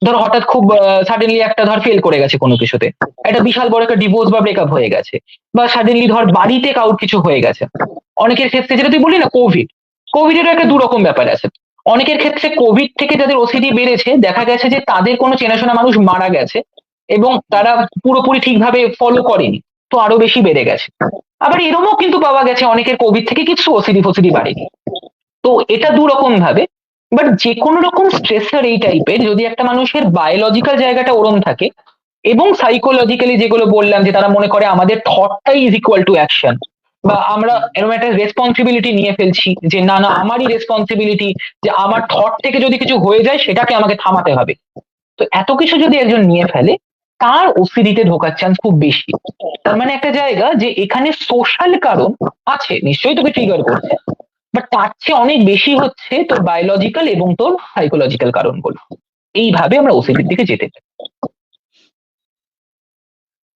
ধর হঠাৎ খুব সাডেনলি একটা ধর ফেল করে গেছে কোনো কিছুতে, একটা বিশাল বড় একটা ডিভোর্স বা ব্রেকআপ হয়ে গেছে, বা সাডেনলি ধর বাড়িতে কারোর কিছু হয়ে গেছে। অনেকের ক্ষেত্রে যেটা তুই বললি না কোভিড, কোভিডেরও একটা দুরকম ব্যাপার আছে। অনেকের ক্ষেত্রে কোভিড থেকে যাদের ওসিডি বেড়েছে দেখা গেছে যে তাদের কোনো চেনাশোনা মানুষ মারা গেছে এবং তারা পুরোপুরি ঠিকভাবে ফলো করেনি, তো আরো বেশি বেড়ে গেছে। আবার এরমও কিন্তু পাওয়া গেছে অনেকের কোভিড থেকে কিছু ওসিডি ফসিডি বাড়েনি। তো এটা দুরকম ভাবে। বাট যে কোনো রকম স্ট্রেসার এই টাইপের যদি একটা মানুষের বায়োলজিক্যাল জায়গাটা ওরম থাকে এবং সাইকোলজিক্যালি যেগুলো বললাম যে তারা মনে করে আমাদের থটটাই ইজ ইকুয়াল টু অ্যাকশন, বা আমরা এরকম একটা রেসপন্সিবিলিটি নিয়ে ফেলছি যে না না আমারই রেসপন্সিবিলিটি, যে আমার থট থেকে যদি কিছু হয়ে যায় সেটাকে আমাকে থামাতে হবে। তো এত কিছু যদি একজন নিয়ে ফেলে তার ওসিডিতে ঢোকার চান্স খুব বেশি। তার মানে একটা জায়গা যে এখানে সোশ্যাল কারণ আছে, নিশ্চয়ই তোকে ট্রিগার করছে, বাট তার চেয়ে অনেক বেশি হচ্ছে তোর বায়োলজিক্যাল এবং তোর সাইকোলজিক্যাল কারণগুলো। এইভাবে আমরা ওসিডির দিকে যেতে পারি।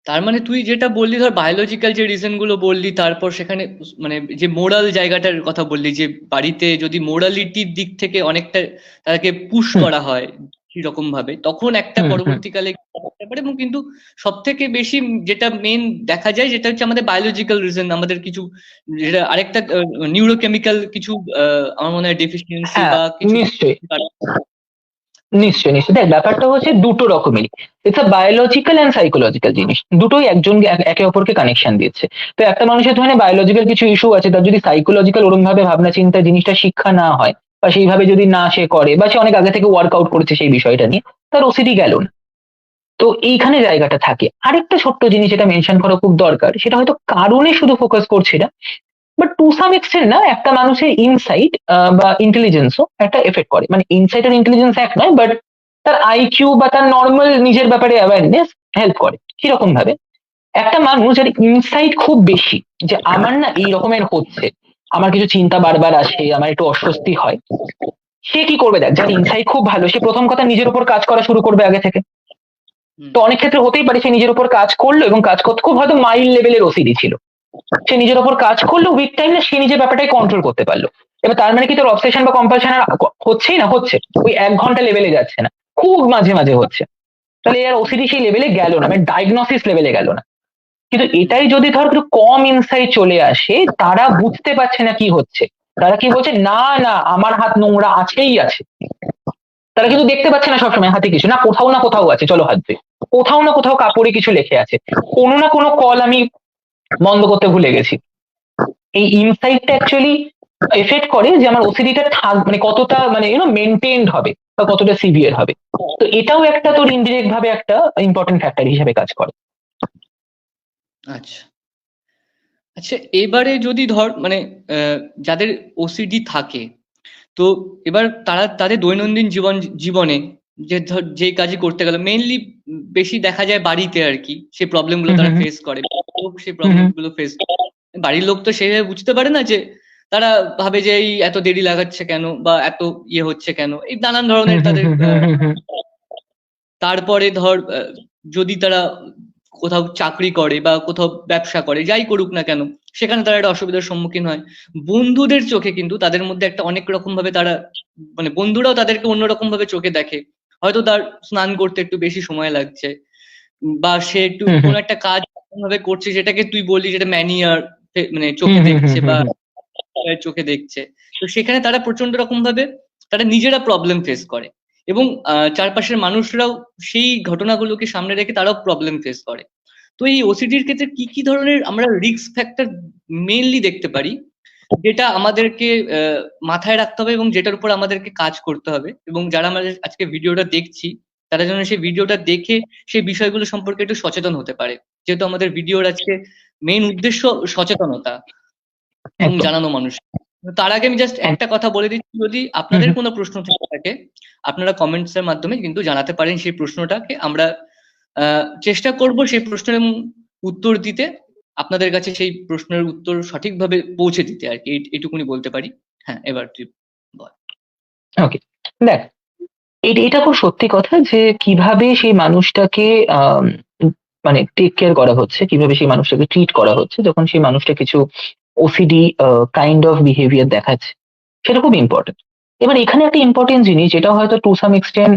তার মানে তুই যেটা বললি ধর বায়োলজিক্যাল যে রিজন গুলো বললি, তারপর সেখানে মানে যে মোরাল জায়গাটার কথা বললি, যে বাড়িতে যদি মোরালিটির দিক থেকে অনেকটা তাকে পুশ হুম করা হয় সেরকম ভাবে, তখন একটা হুম হুম পরবর্তীকালে হতে পারে। এবং কিন্তু সব থেকে বেশি যেটা মেন দেখা যায় যেটা হচ্ছে আমাদের বায়োলজিক্যাল রিজন, আমাদের কিছু যেটা আরেকটা নিউরোকেমিক্যাল কিছু আমার মনে হয় ডেফিসিয়েন্সি হ্যাঁ বা কিছু নিশ্চয়ই নিশ্চয়ই নিশ্চয়ই। দেখ ব্যাপারটা হচ্ছে দুটো রকমেরই, it's a biological and psychological জিনিস, দুটোই একজন একে অপরকে কানেকশন দিচ্ছে। তো একটা মানুষের ধরে বায়োলজিক্যাল কিছু ইস্যু আছে, তার যদি সাইকোলজিক্যাল ওরকম ভাবে ভাবনা চিন্তা জিনিসটা শিক্ষা না হয় বা সেইভাবে যদি না সে করে বা সে অনেক আগে থেকে ওয়ার্কআউট করেছে সেই বিষয়টা নিয়ে, তার ওসিডি গেল না। তো এইখানে জায়গাটা থাকে। আরেকটা ছোট্ট জিনিস যেটা মেনশন করা খুব দরকার, সেটা হয়তো কারণে শুধু ফোকাস করছি না, বাট টু সাম এক্সটেন্ট না একটা মানুষের ইনসাইট বা ইন্টেলিজেন্সও একটা এফেক্ট করে। মানে ইনসাইট আর ইন্টেলিজেন্স এক নয়, বাট তার আইকিউ বা তার নর্মাল নিজের ব্যাপারে অ্যাওয়ারনেস হেল্প করে কিরকম ভাবে। একটা মানুষ যার ইনসাইট খুব বেশি যে আমার না এই রকমের হচ্ছে, আমার কিছু চিন্তা বারবার আসে, আমার একটু অস্বস্তি হয়, সে কি করবে? দেখ যার ইনসাইট খুব ভালো সে প্রথম কথা নিজের উপর কাজ করা শুরু করবে আগে থেকে। হুম তো অনেক ক্ষেত্রে হতেই পারে সে নিজের উপর কাজ করলো এবং কাজ করতে খুব হয়তো মাইল্ড লেভেলের ওসিডি ছিল, সে নিজের ওপর কাজ করলো উইক টাইম না সে নিজের ব্যাপারটাই কন্ট্রোল করতে পারলো। এবার তার মানে কি তোর অবসেশন বা কম্পালশন হচ্ছেই না, হচ্ছে ওই 1 ঘন্টা লেভেলে যাচ্ছে না, খুব মাঝে মাঝে হচ্ছে, তাহলে এর ওসিডি সেই লেভেলে গেল না, মানে ডায়াগনোসিস লেভেলে গেল না। কিন্তু হুম এটাই যদি ধর একটু কম ইনসাইট চলে আসে, তারা বুঝতে পারছে না কি হচ্ছে, তারা কি বলছে না না আমার হাত নোংরা আছেই আছে, তারা কিন্তু দেখতে পাচ্ছে না সবসময় হাতে কিছু, না কোথাও আছে চলো হাত ধুই, কোথাও না কোথাও কাপড়ে কিছু লেখে আছে, কোনো না কোনো কল আমি বন্ধ করতে ভুলে গেছি। এই ইনসাইটটা অ্যাকচুয়ালি এফেক্ট করে যে আমার ওসিডিটা মানে কতটা মানে মেনটেন্ড হবে বা কতটা সিভিয়ার হবে। তো এটাও একটা তোর ইনডিরেক্ট ভাবে একটা ইম্পর্টেন্ট ফ্যাক্টর হিসেবে কাজ করে। আচ্ছা আচ্ছা, এবারে যদি ধর মানে যাদের ওসিডি থাকে, তো এবার তারা তাদের দৈনন্দিন জীবনে যে ধর যে কাজই করতে গেল মেইনলি বেশি দেখা যায় বাড়িতে আর কি, সেই প্রবলেম গুলো হুম তারা হুম ফেস করে, লোক সেই হুম প্রবলেম হুম গুলো ফেস করে। বাড়ির লোক তো সেভাবে বুঝতে পারে না, যে তারা ভাবে যে এই এত দেরি লাগাচ্ছে কেন বা এত ইয়ে হচ্ছে কেন, এই নানান হুম ধরনের হুম তাদের হুম হুম হুম হুম তারপরে ধর যদি তারা কোথাও চাকরি করে বা কোথাও ব্যবসা করে, যাই করুক না কেন, সেখানে তারা একটা অসুবিধার সম্মুখীন হয়। বন্ধুদের চোখে কিন্তু তাদের মধ্যে একটা অনেক রকম ভাবে তারা মানে বন্ধুরাও তাদেরকে অন্যরকম ভাবে চোখে দেখে। হয়তো তার স্নান করতে একটু বেশি সময় লাগছে, বা সে একটু হুম কোনো হুম একটা কাজ এমন ভাবে করছে যেটাকে তুই বললি যেটা ম্যানিয়ার মানে হুম চোখে হুম হুম দেখছে হুম বা হুম চোখে দেখছে। তো সেখানে তারা প্রচন্ড রকম ভাবে তারা নিজেরা প্রবলেম ফেস করে, এবং চারপাশের মানুষরাও সেই ঘটনাগুলোকে সামনে রেখে তারাও প্রবলেম ফেস করে। তো এই ওসিডির ক্ষেত্রে কি কি ধরনের আমরা রিস্ক ফ্যাক্টর মেইনলি দেখতে পারি, যেটা আমাদেরকে মাথায় রাখতে হবে এবং যেটার উপর আমাদেরকে কাজ করতে হবে, এবং যারা আমাদের আজকে ভিডিওটা দেখছি তারা যেন সেই ভিডিওটা দেখে সেই বিষয়গুলো সম্পর্কে একটু সচেতন হতে পারে, যেহেতু আমাদের ভিডিওর আজকে মেইন উদ্দেশ্য সচেতনতা এবং একদম জানানো মানুষ। তার আগে আমি জাস্ট একটা কথা বলে দিচ্ছি, যদি হুম আপনাদের হুম কোনো প্রশ্ন থেকে থাকে আপনারা কমেন্টস এর মাধ্যমে কিন্তু জানাতে পারেন, সেই প্রশ্নটাকে আমরা চেষ্টা করব সেই প্রশ্নের উত্তর দিতে, আপনাদের কাছে সেই প্রশ্নের উত্তর সঠিকভাবে পৌঁছে দিতে আর কি, এইটুকুনি বলতে পারি। হ্যাঁ, এবার তুই বল। ওকে। দেখ এটা খুব সত্যি কথা যে কিভাবে সেই মানুষটাকে আহ মানে টেক কেয়ার করা হচ্ছে, কিভাবে সেই মানুষটাকে ট্রিট করা হচ্ছে যখন সেই মানুষটা কিছু ওসিডি কাইন্ড অফ বিহেভিয়ার দেখাচ্ছে, সেটা খুব ইম্পর্টেন্ট। এবার এখানে একটা ইম্পর্টেন্ট জিনিস যেটা হয়তো টু সাম এক্সটেন্ট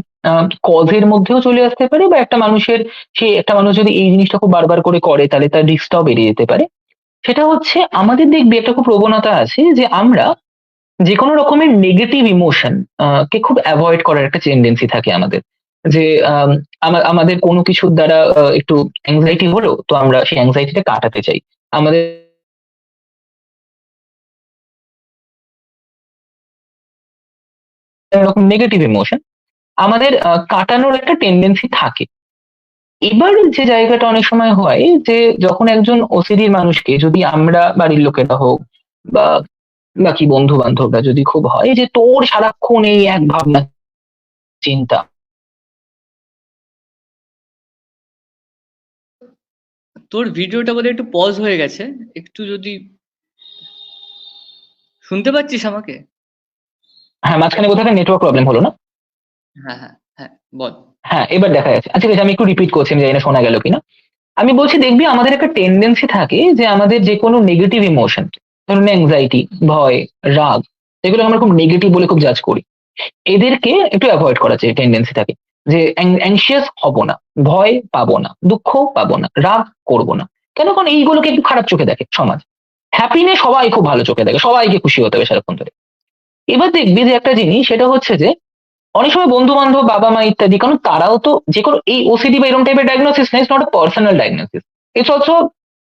কজের মধ্যেও চলে আসতে পারে, বা একটা মানুষের, সে একটা মানুষ যদি এই জিনিসটা খুব বারবার করে করে তাহলে তার রিস্কটাও বেড়ে যেতে পারে। সেটা হচ্ছে আমাদের দেখবি একটা খুব প্রবণতা আছে যে আমরা যে কোনো রকমের নেগেটিভ ইমোশন কে খুব অ্যাভয়েড করার একটা টেন্ডেন্সি থাকে আমাদের। যে আমাদের কোনো কিছুর দ্বারা একটু অ্যাংজাইটি হলো, তো আমরা সেই অ্যাংজাইটিটা কাটাতে চাই। আমাদের এরকম নেগেটিভ ইমোশন আমাদের কাটানোর একটা টেন্ডেন্সি থাকে। এবার যে জায়গাটা অনেক সময় হয় যে যখন একজন ওসিডির মানুষকে যদি আমরা বাড়ির লোকেরা হোক বা বাকি বন্ধু বান্ধবরা যদি খুব হয় যে তোর সারাক্ষণ এই এক ভাবনা চিন্তা, তোর ভিডিওটা বোধহয় একটু পজ হয়ে গেছে, একটু যদি শুনতে পাচ্ছিস আমাকে? হ্যাঁ মাঝখানে কোথাও একটা নেটওয়ার্ক প্রবলেম হলো না? হ্যাঁ হ্যাঁ হ্যাঁ, বল। হ্যাঁ এবার দেখা যাচ্ছে। আচ্ছা ঠিক আছে, আমি একটু রিপিট করছি, আমি জানি না শোনা গেল কিনা। আমি বলছি দেখবি আমাদের একটা টেন্ডেন্সি থাকে যে আমাদের যে কোনো নেগেটিভ ইমোশন, ধরুন অ্যাংজাইটি, ভয়, রাগ, এগুলো আমরা খুব নেগেটিভ বলে খুব জাজ করি। এদেরকে একটু অ্যাভয়েড করার যে টেন্ডেন্সি থাকে, যে অ্যাংশিয়াস হব না, ভয় পাবো না, দুঃখ পাবো না, রাগ করবো না। কেন? কারণ এইগুলোকে একটু খারাপ চোখে দেখে সমাজ। হ্যাপিনেস সবাই খুব ভালো চোখে দেখে, সবাইকে খুশি হতে হবে সারাক্ষণ ধরে। এবার দেখবি যে একটা জিনিস সেটা হচ্ছে যে অনেক সময় বন্ধু বান্ধব, বাবা মা ইত্যাদি, কারণ তারাও তো যে কোনো এই ওসিডি বা এরকম টাইপের ডায়াগনোসিস না, it's not a personal diagnosis, it's also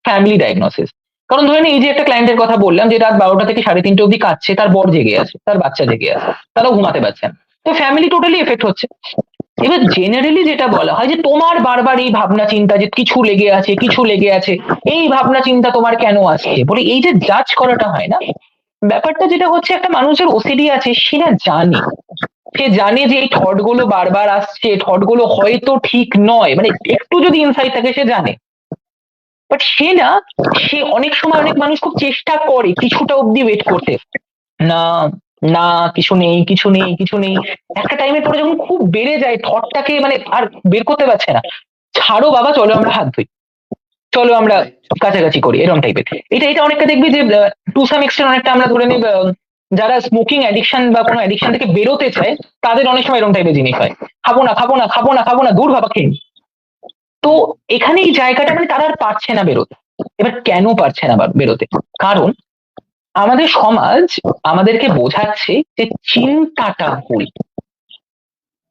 family diagnosis. কারণ ধরে নে এই যে একটা ক্লায়েন্টের কথা বললাম যে রাত 12টা থেকে 3:30 অব্দি কাঁদছে, তার বর জেগে আছে, তার বাচ্চা জেগে আছে, তারাও ঘুমাতে পারছেন, তো ফ্যামিলি টোটালি এফেক্ট হচ্ছে। এবার জেনারেলি যেটা বলা হয় যে তোমার বারবার এই ভাবনা চিন্তা, যে কিছু লেগে আছে কিছু লেগে আছে, এই ভাবনা চিন্তা তোমার কেন আসছে বলে এই যে জাজ করাটা হয় না, ব্যাপারটা যেটা হচ্ছে একটা মানুষের ওসিডি আছে সে না জানে, সে জানে যে এই থট গুলো বারবার আসছে, থট গুলো হয়তো ঠিক নয়, মানে একটু যদি ইনসাইট থাকে সে জানে। বাট সে না, সে অনেক সময় অনেক মানুষ খুব চেষ্টা করে কিছুটা অব্দি ওয়েট করতে, না না কিছু নেই কিছু নেই কিছু নেই। একটা টাইমের পরে যখন খুব বেড়ে যায় থটটাকে, মানে আর বের করতে পারছে না, ছাড়ো বাবা চলো আমরা হাত ধুই, চলো আমরা রাইট। কাছাকাছি করি, এরকম টাইপের। এটা এটা অনেকটা দেখবি যে টু সাম এক্সটেন্ট অনেকটা আমরা ধরে নিই যারা স্মোকিং অ্যাডিকশন বা কোনো অ্যাডিকশন থেকে বেরোতে চায় তাদের অনেক সময় এরকম টাইপের জিনিস হয়, খাবো না খাবো না খাবো না খাবো না, দূর বাবা খেয়ে নি। তো এখানে এই জায়গাটা মানে তারা আর পারছে না বেরোতে। এবার কেন পারছে না বেরোতে? কারণ আমাদের সমাজ আমাদেরকে বোঝাচ্ছে যে চিন্তাটা ভুল।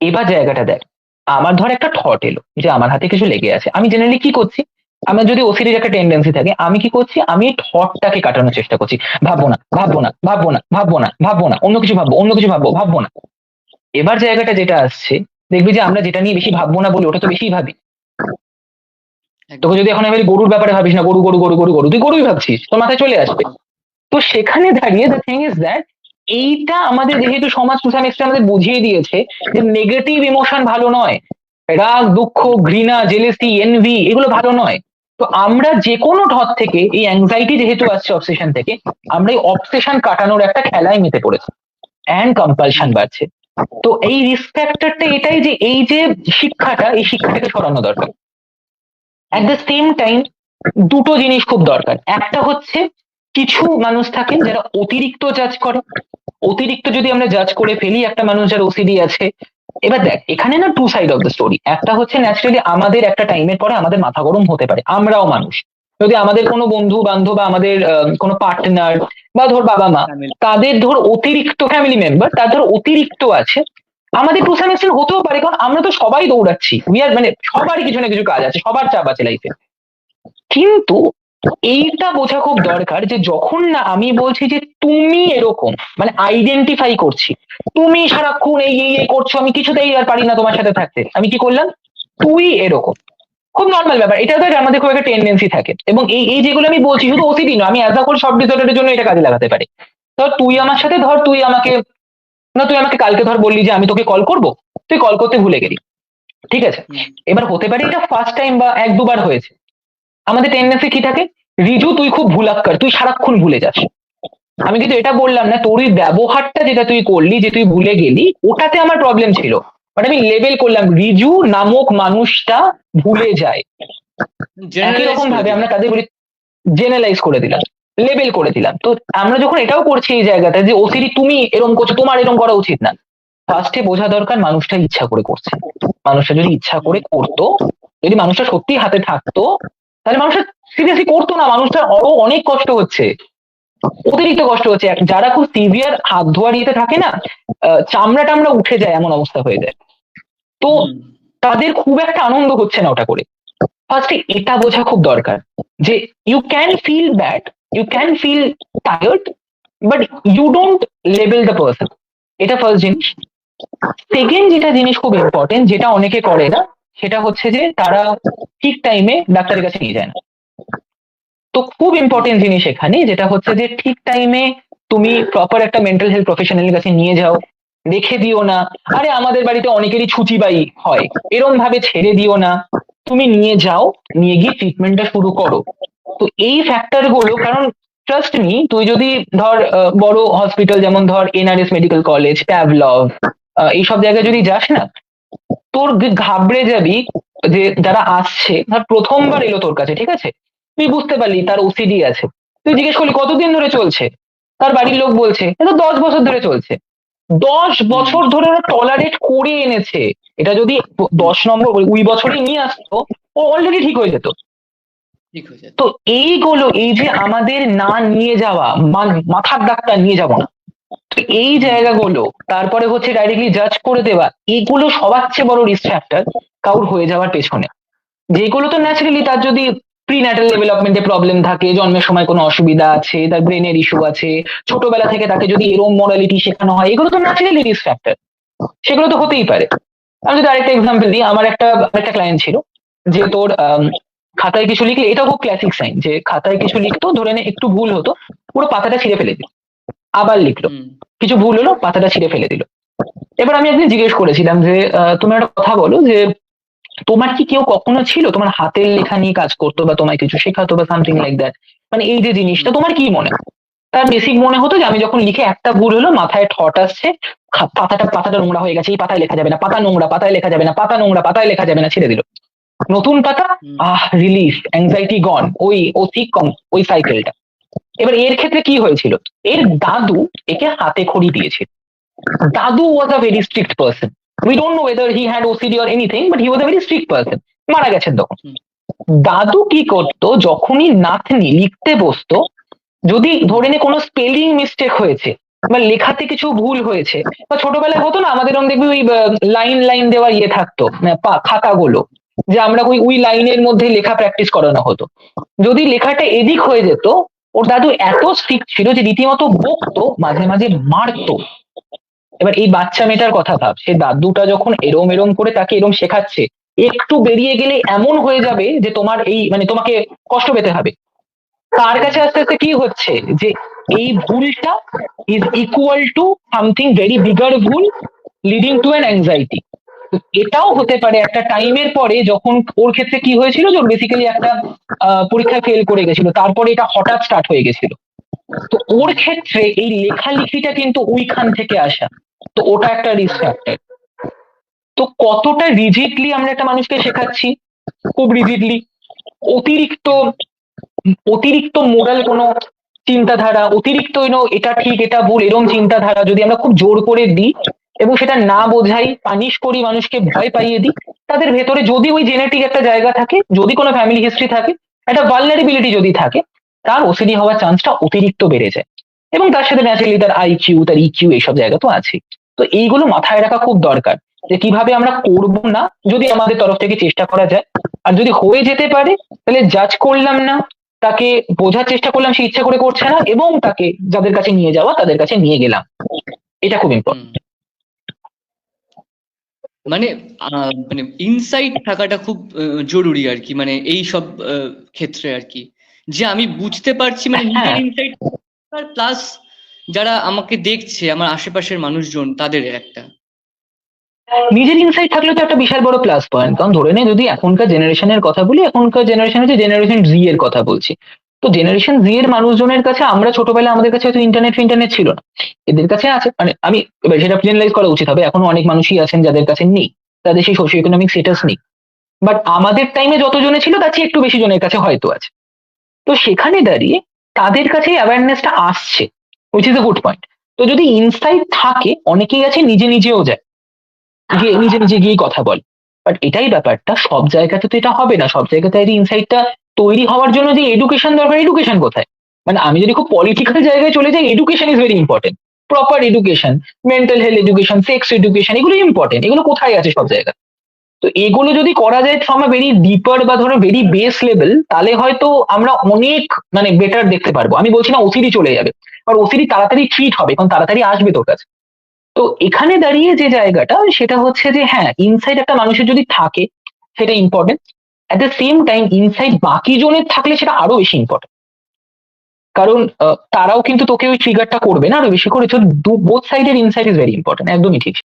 এবার জায়গাটা দেখ, আমার ধর একটা থট এলো যে আমার হাতে কিছু লেগে আছে, আমি জেনারেলি কি করছি, আমার যদি ওসিডির একটা টেন্ডেন্সি থাকে আমি কি করছি, আমি এই থটটাকে কাটানোর চেষ্টা করছি, ভাববো না ভাববো না ভাববো না ভাববো না ভাববো না, অন্য কিছু ভাববো অন্য কিছু ভাববো ভাববো না। এবার জায়গাটা যেটা আসছে, দেখবি যে আমরা যেটা নিয়ে বেশি ভাববো না বলি ওটা তো বেশি ভাবি। তোকে একদম। যদি এখন আমি বলি গরুর ব্যাপারে ভাবিস না, গরু গরু গরু গরু গরু, তুই গরুই ভাবছিস, তোর মাথায় চলে আসবে। তো সেখানে দাঁড়িয়ে দ্য থিং ইজ দ্যাট এইটা আমাদের যেহেতু সমাজ টু সাম এক্সটেন্ট আমাদের বুঝিয়ে দিয়েছে যে নেগেটিভ ইমোশন ভালো নয়, রাগ দুঃখ ঘৃণা জেলেসি এনভি এগুলো ভালো নয়। তো আমরা যে কোনো ঢদ থেকে এই অ্যাংজাইটি যেহেতু আসছে অবসেশন থেকে, আমরা এই অবসেশন কাটানোর একটা খেলায় মেতে পড়েছি, অ্যান্ড কম্পালশন হুম। বাড়ছে। তো এই রিস্ক ফ্যাক্টরটা এটাই যে এই যে শিক্ষাটা, এই শিক্ষাটাকে সরানো দরকার। At hmm. The same time দুটো জিনিস খুব দরকার, একটা হচ্ছে কিছু মানুষ থাকেন যারা অতিরিক্ত জাজ করে। অতিরিক্ত যদি আমরা জাজ করে ফেলি একটা মানুষ যার ওসিডি আছে, এবার দেখ এখানে না two side of the story, একটা হচ্ছে ন্যাচারালি আমাদের একটা টাইমের পরে আমাদের মাথা গরম হতে পারে, আমরাও মানুষ। যদি আমাদের কোনো বন্ধু বান্ধব বা আমাদের কোনো পার্টনার বা ধর বাবা মা, ফ্যামিলি। তাদের ধর অতিরিক্ত ফ্যামিলি মেম্বার তার ধর অতিরিক্ত আছে, আমাদের টু সাম এক্সটেন্ট হতেও পারে, কারণ আমরা তো সবাই দৌড়াচ্ছি, উই আর মানে সবারই কিছু না কিছু কাজ আছে, সবার চাপ আছে লাইফে। কিন্তু এইটা বোঝা খুব দরকার যে যখন না আমি বলছি যে তুমি এরকম, মানে আইডেন্টিফাই করছি তুমি সারাক্ষণ এই এই এই করছো, আমি কিছুতেই আর পারি না তোমার সাথে থাকতে, আমি কি করলাম, তুই এরকম, খুব নর্মাল ব্যাপার। এটা তো আমাদের খুব একটা টেন্ডেন্সি থাকে, এবং এই এই যেগুলো আমি বলছি শুধু ওসিডি নয়, আমি অ্যাজ আ হোল সব ডিসঅর্ডারের জন্য এটা কাজে লাগাতে পারি। ধর তুই আমার সাথে, ধর তুই আমাকে, না তুই আমাকে কালকে ধর বললি যে আমি তোকে কল করব, তুই কল করতে ভুলে গেলি, ঠিক আছে। হুম। এবার হতে পারে এটা ফার্স্ট টাইম বা এক দুবার হয়েছে, আমাদের টেন্ডেন্সি কি থাকে, রিজু তুই খুব ভুলাক্কার, তুই সারাক্ষণ ভুলে যাস। আমি কিন্তু এটা বললাম না তোর ওই ব্যবহারটা যেটা তুই করলি যে তুই ভুলে গেলি ওটাতে আমার প্রবলেম ছিল, বাট আমি লেবেল করলাম রিজু নামক মানুষটা ভুলে যায়। একই জেনারেলাইজ রকম করে ভাবে দিলাম। আমরা কাদের বলি, জেনারেলাইজ করে দিলাম। লেবেল করে দিলাম। তো আমরা যখন এটাও করছি এই জায়গাটা যে ওসিডি তুমি এরকম করছো, তোমার এরকম করা উচিত না, ফার্স্টে বোঝা দরকার মানুষটা ইচ্ছা করে করছে। মানুষটা যদি ইচ্ছা করে করতো, যদি মানুষটা সত্যি হাতে থাকতো, তাহলে মানুষটা সিরিয়াসলি করতো না। মানুষটার আরো অনেক কষ্ট হচ্ছে, অতিরিক্ত কষ্ট হচ্ছে। যারা খুব সিভিয়ার হাত ধোয়ার ইয়েতে থাকে না, চামড়া টামড়া উঠে যায়, এমন অবস্থা হয়ে যায়। তো তাদের খুব একটা আনন্দ হচ্ছে না ওটা করে। ফার্স্টে এটা বোঝা খুব দরকার যে you can feel bad, you can feel tired, but you don't label the person. এটা ফার্স্ট জিনিস। সেকেন্ড যেটা জিনিস খুব ইম্পর্টেন্ট, যেটা অনেকে করে না, সেটা হচ্ছে যে তারা ঠিক টাইমে ডাক্তারের কাছে নিয়ে যায় না। তো খুব ইম্পর্টেন্ট জিনিস এখানে যেটা হচ্ছে যে ঠিক টাইমে তুমি প্রপার একটা মেন্টাল হেলথ প্রফেশনালের কাছে নিয়ে যাও, রেখে দিও না। আরে আমাদের বাড়িতে অনেকেরই ছুটিবাই হয়, এরম ভাবে ছেড়ে দিও না, তুমি নিয়ে যাও, নিয়ে গিয়ে ট্রিটমেন্টটা শুরু করো। তো এই ফ্যাক্টর গুলো, কারণ ট্রাস্ট মি, তুই যদি ধর বড় হসপিটাল যেমন ধর এনআরএস মেডিকেল কলেজ, প্যাভলভ, এইসব জায়গায় যদি যাস না, তোর ঘাবড়ে যাবি। যে যারা আসছে, ধর প্রথমবার এলো তোর কাছে, ঠিক আছে, তুই বুঝতে পারলি তার ওসিডি আছে, তুই জিজ্ঞেস করলি কতদিন ধরে চলছে, তার বাড়ির লোক বলছে এটা 10 বছর ধরে চলছে। 10 বছর ধরে ওরা টলারেট করে এনেছে। এটা যদি 10 নম্বর ওই বছরই নিয়ে আসতো, ও অলরেডি ঠিক হয়ে যেত। ঠিক হয়ে যেত। তো এইগুলো, এই যে আমাদের না নিয়ে যাওয়া, মাথার ডাক্তার নিয়ে যাব না, তো এই জায়গাগুলো, তারপরে হচ্ছে ডাইরেক্টলি জাজ করে দেওয়া, এগুলো সবার চেয়ে বড় রিস্ক ফ্যাক্টর কাউর হয়ে যাওয়ার পেছনে। যেগুলো তো ন্যাচারালি তার যদি প্রিন্যাটাল ডেভেলপমেন্টে প্রবলেম থাকে, জন্মের সময় কোনো অসুবিধা আছে, তার ব্রেনের ইস্যু আছে, ছোটবেলা থেকে তাকে যদি এরম মোরালিটি শেখানো হয়, এগুলো তো ন্যাচারালি রিস্ক ফ্যাক্টর, সেগুলো তো হতেই পারে। আমি যদি আরেকটা এক্সাম্পল দিই, আমার একটা ক্লায়েন্ট ছিল, যে তোর খাতায় কিছু লিখলে, এটা খুব ক্লাসিক সাইন, যে খাতায় কিছু লিখতো, ধরে নে একটু ভুল হতো, পুরো পাতাটা ছিঁড়ে ফেলে দিল, আবার লিখলো, কিছু ভুল হলো, পাতাটা ছিঁড়ে ফেলে দিল। এবার আমি একদিন জিজ্ঞেস করেছিলাম যে তুমি একটা কথা বলো, যে তোমার কি কেউ কখনো ছিল তোমার হাতের লেখা নিয়ে কাজ করতো বা তোমায় কিছু শেখাতো বা সামথিং লাইক দ্যাট, মানে এই যে জিনিসটা তোমার কি মনে হয়? তার বেসিক মনে হতো যে আমি যখন লিখে একটা ভুল হলো, মাথায় ঠট আসছে, পাতাটা নোংরা হয়ে গেছে, এই পাতায় লেখা যাবে না, পাতা নোংরা, পাতায় লেখা যাবে না, পাতা নোংরা, পাতায় লেখা যাবে না, ছেড়ে দিল। নতুন পাতা, রিলিফ, অ্যাংজাইটি গন, ও ঠিক কম, ওই সাইকেলটা। এবার এর ক্ষেত্রে কি হয়েছিল, এর দাদু একে হাতে খড়ি দিয়েছিল। দাদু was a very strict person, we don't know whether he had OCD or anything, but he was a very strict person. মারা গেছেন তখন। দাদু কি করতো, যখনই নাতনি লিখতে বসতো, যদি ধরে নে কোনো স্পেলিং মিস্টেক হয়েছে বা লেখাতে কিছু ভুল হয়েছে, বা ছোটবেলায় হতো না আমাদের, ওরকম দেখবি ওই লাইন লাইন দেওয়া ইয়ে থাকতো, খাতাগুলো, যে আমরা ওই লাইনের মধ্যে লেখা প্র্যাকটিস করানো হতো, যদি লেখাটা এদিক হয়ে যেত, ওর দাদু এত স্ট্রিক্ট ছিল যে রীতিমতো বকতো, মাঝে মাঝে মারতো। এবার এই বাচ্চা মেয়েটার কথা ভাব, সে দাদুটা যখন এরম এরম করে তাকে এরম শেখাচ্ছে, একটু বেরিয়ে গেলে এমন হয়ে যাবে যে তোমার এই মানে তোমাকে কষ্ট পেতে হবে। তার কাছে আস্তে আস্তে কি হচ্ছে, যে এই ভুলটা is equal to something very bigger ভুল, লিডিং টু অ্যান অ্যাংজাইটি। এটাও হতে পারে একটা টাইমের পরে, যখন ওর ক্ষেত্রে কি হয়েছিল, যে ওর বেসিক্যালি একটা পরীক্ষা ফেল করে গেছিল, তারপরে এটা হঠাৎ স্টার্ট হয়ে গেছিল। তো ওর ক্ষেত্রে এই লেখালেখিটা কিন্তু ওইখান থেকে আসা, তো ওটা একটা রিস্ক ফ্যাক্টর। তো কতটা রিজিডলি আমরা একটা মানুষকে শেখাচ্ছি, খুব রিজিডলি, অতিরিক্ত অতিরিক্ত মোরাল কোনো চিন্তাধারা, অতিরিক্ত এটা ঠিক এটা ভুল এরকম চিন্তাধারা যদি আমরা খুব জোর করে দিই, এবং সেটা না বোঝাই, পানিশ করি, মানুষকে ভয় পাইয়ে দিই, তাদের ভেতরে যদি ওই জেনেটিক একটা জায়গা থাকে, যদি কোনো ফ্যামিলি হিস্ট্রি থাকে, একটা ভালনারেবিলিটি যদি থাকে, তার ওসিডি হওয়ার চান্সটা অতিরিক্ত বেড়ে যায়। এবং তার সাথে ন্যাচারালি তার আইকিউ, তার ইকিউ, এইসব জায়গা তো আছে। তো এইগুলো মাথায় রাখা খুব দরকার, যে কিভাবে আমরা করব না, যদি আমাদের তরফ থেকে চেষ্টা করা যায়। আর যদি হয়ে যেতে পারে, তাহলে জাজ করলাম না, তাকে বোঝার চেষ্টা করলাম সে ইচ্ছা করে করছে না, এবং তাকে যাদের কাছে নিয়ে যাওয়া তাদের কাছে নিয়ে গেলাম। এটা খুব ইম্পর্টেন্ট। মানে মানে ইনসাইট থাকাটা খুব জরুরি আর কি, মানে এই সব ক্ষেত্রে আর কি, যে আমি বুঝতে পারছি, মানে নিজের ইনসাইট প্লাস যারা আমাকে দেখছে, আমার আশেপাশের মানুষজন, তাদের একটা নিজের ইনসাইট থাকলে তো একটা বিশাল বড় প্লাস পয়েন্ট। কারণ ধরে নে, যদি এখনকার জেনারেশনের কথা বলি, এখনকার জেনারেশন হচ্ছে জেনারেশন জি এর কথা বলছি, তো জেনারেশন জি এর মানুষজনের কাছে, আমরা ছোটবেলায় আমাদের কাছে হয়তো ইন্টারনেট ছিল না, এদের কাছে আছে, মানে আমি এবার সেটা জেনারেলাইজ করা উচিত হবে, এখনো অনেক মানুষই আছেন যাদের কাছে নেই, তাদের সেই সোশিও ইকোনমিক স্টেটাস নেই। বাট আমাদের টাইমে যতজনে ছিল তার চেয়ে একটু বেশি জনের কাছে হয়তো আছে। তো সেখানে দাঁড়িয়ে তাদের কাছে অ্যাওয়ারনেসটা আসছে, which is a good point. তো যদি ইনসাইট থাকে, অনেকেই আছে নিজে নিজেও যায়, গিয়ে নিজে নিজে গিয়ে কথা বল। বাট এটাই ব্যাপারটা, সব জায়গাতে তো এটা হবে না। সব জায়গাতে এই ইনসাইটটা তৈরি হওয়ার জন্য যে এডুকেশন দরকার, এডুকেশন কোথায়? মানে আমি যদি খুব পলিটিক্যাল জায়গায় চলে যাই, education is very important. Proper education, mental health education, sex education, এগুলো ইম্পর্টেন্ট। এগুলো কোথায় আছে? সব জায়গায়। তো এগুলো যদি করা যায় ফ্রম আ ভেরি ডিপার বা ধরো ভেরি বেস লেভেল, তাহলে হয়তো আমরা অনেক মানে বেটার দেখতে পারবো। আমি বলছি না ওসিডি চলে যাবে, আর ওসিডি তাড়াতাড়ি ট্রিট হবে, কারণ তাড়াতাড়ি আসবে তোর কাছে। তো এখানে দাঁড়িয়ে যে জায়গাটা, সেটা হচ্ছে যে হ্যাঁ, ইনসাইট একটা মানুষের যদি থাকে সেটা important. At the same time insight বাকি জনের থাকলে সেটা আরো বেশি ইম্পর্টেন্ট। কারণ তারাও কিন্তু তোকে ওই ট্রিগারটা করবে না আরো বেশি করে। তো বোথ সাইডের ইনসাইট ইজ ভেরি ইম্পর্টেন্ট। একদমই ঠিক।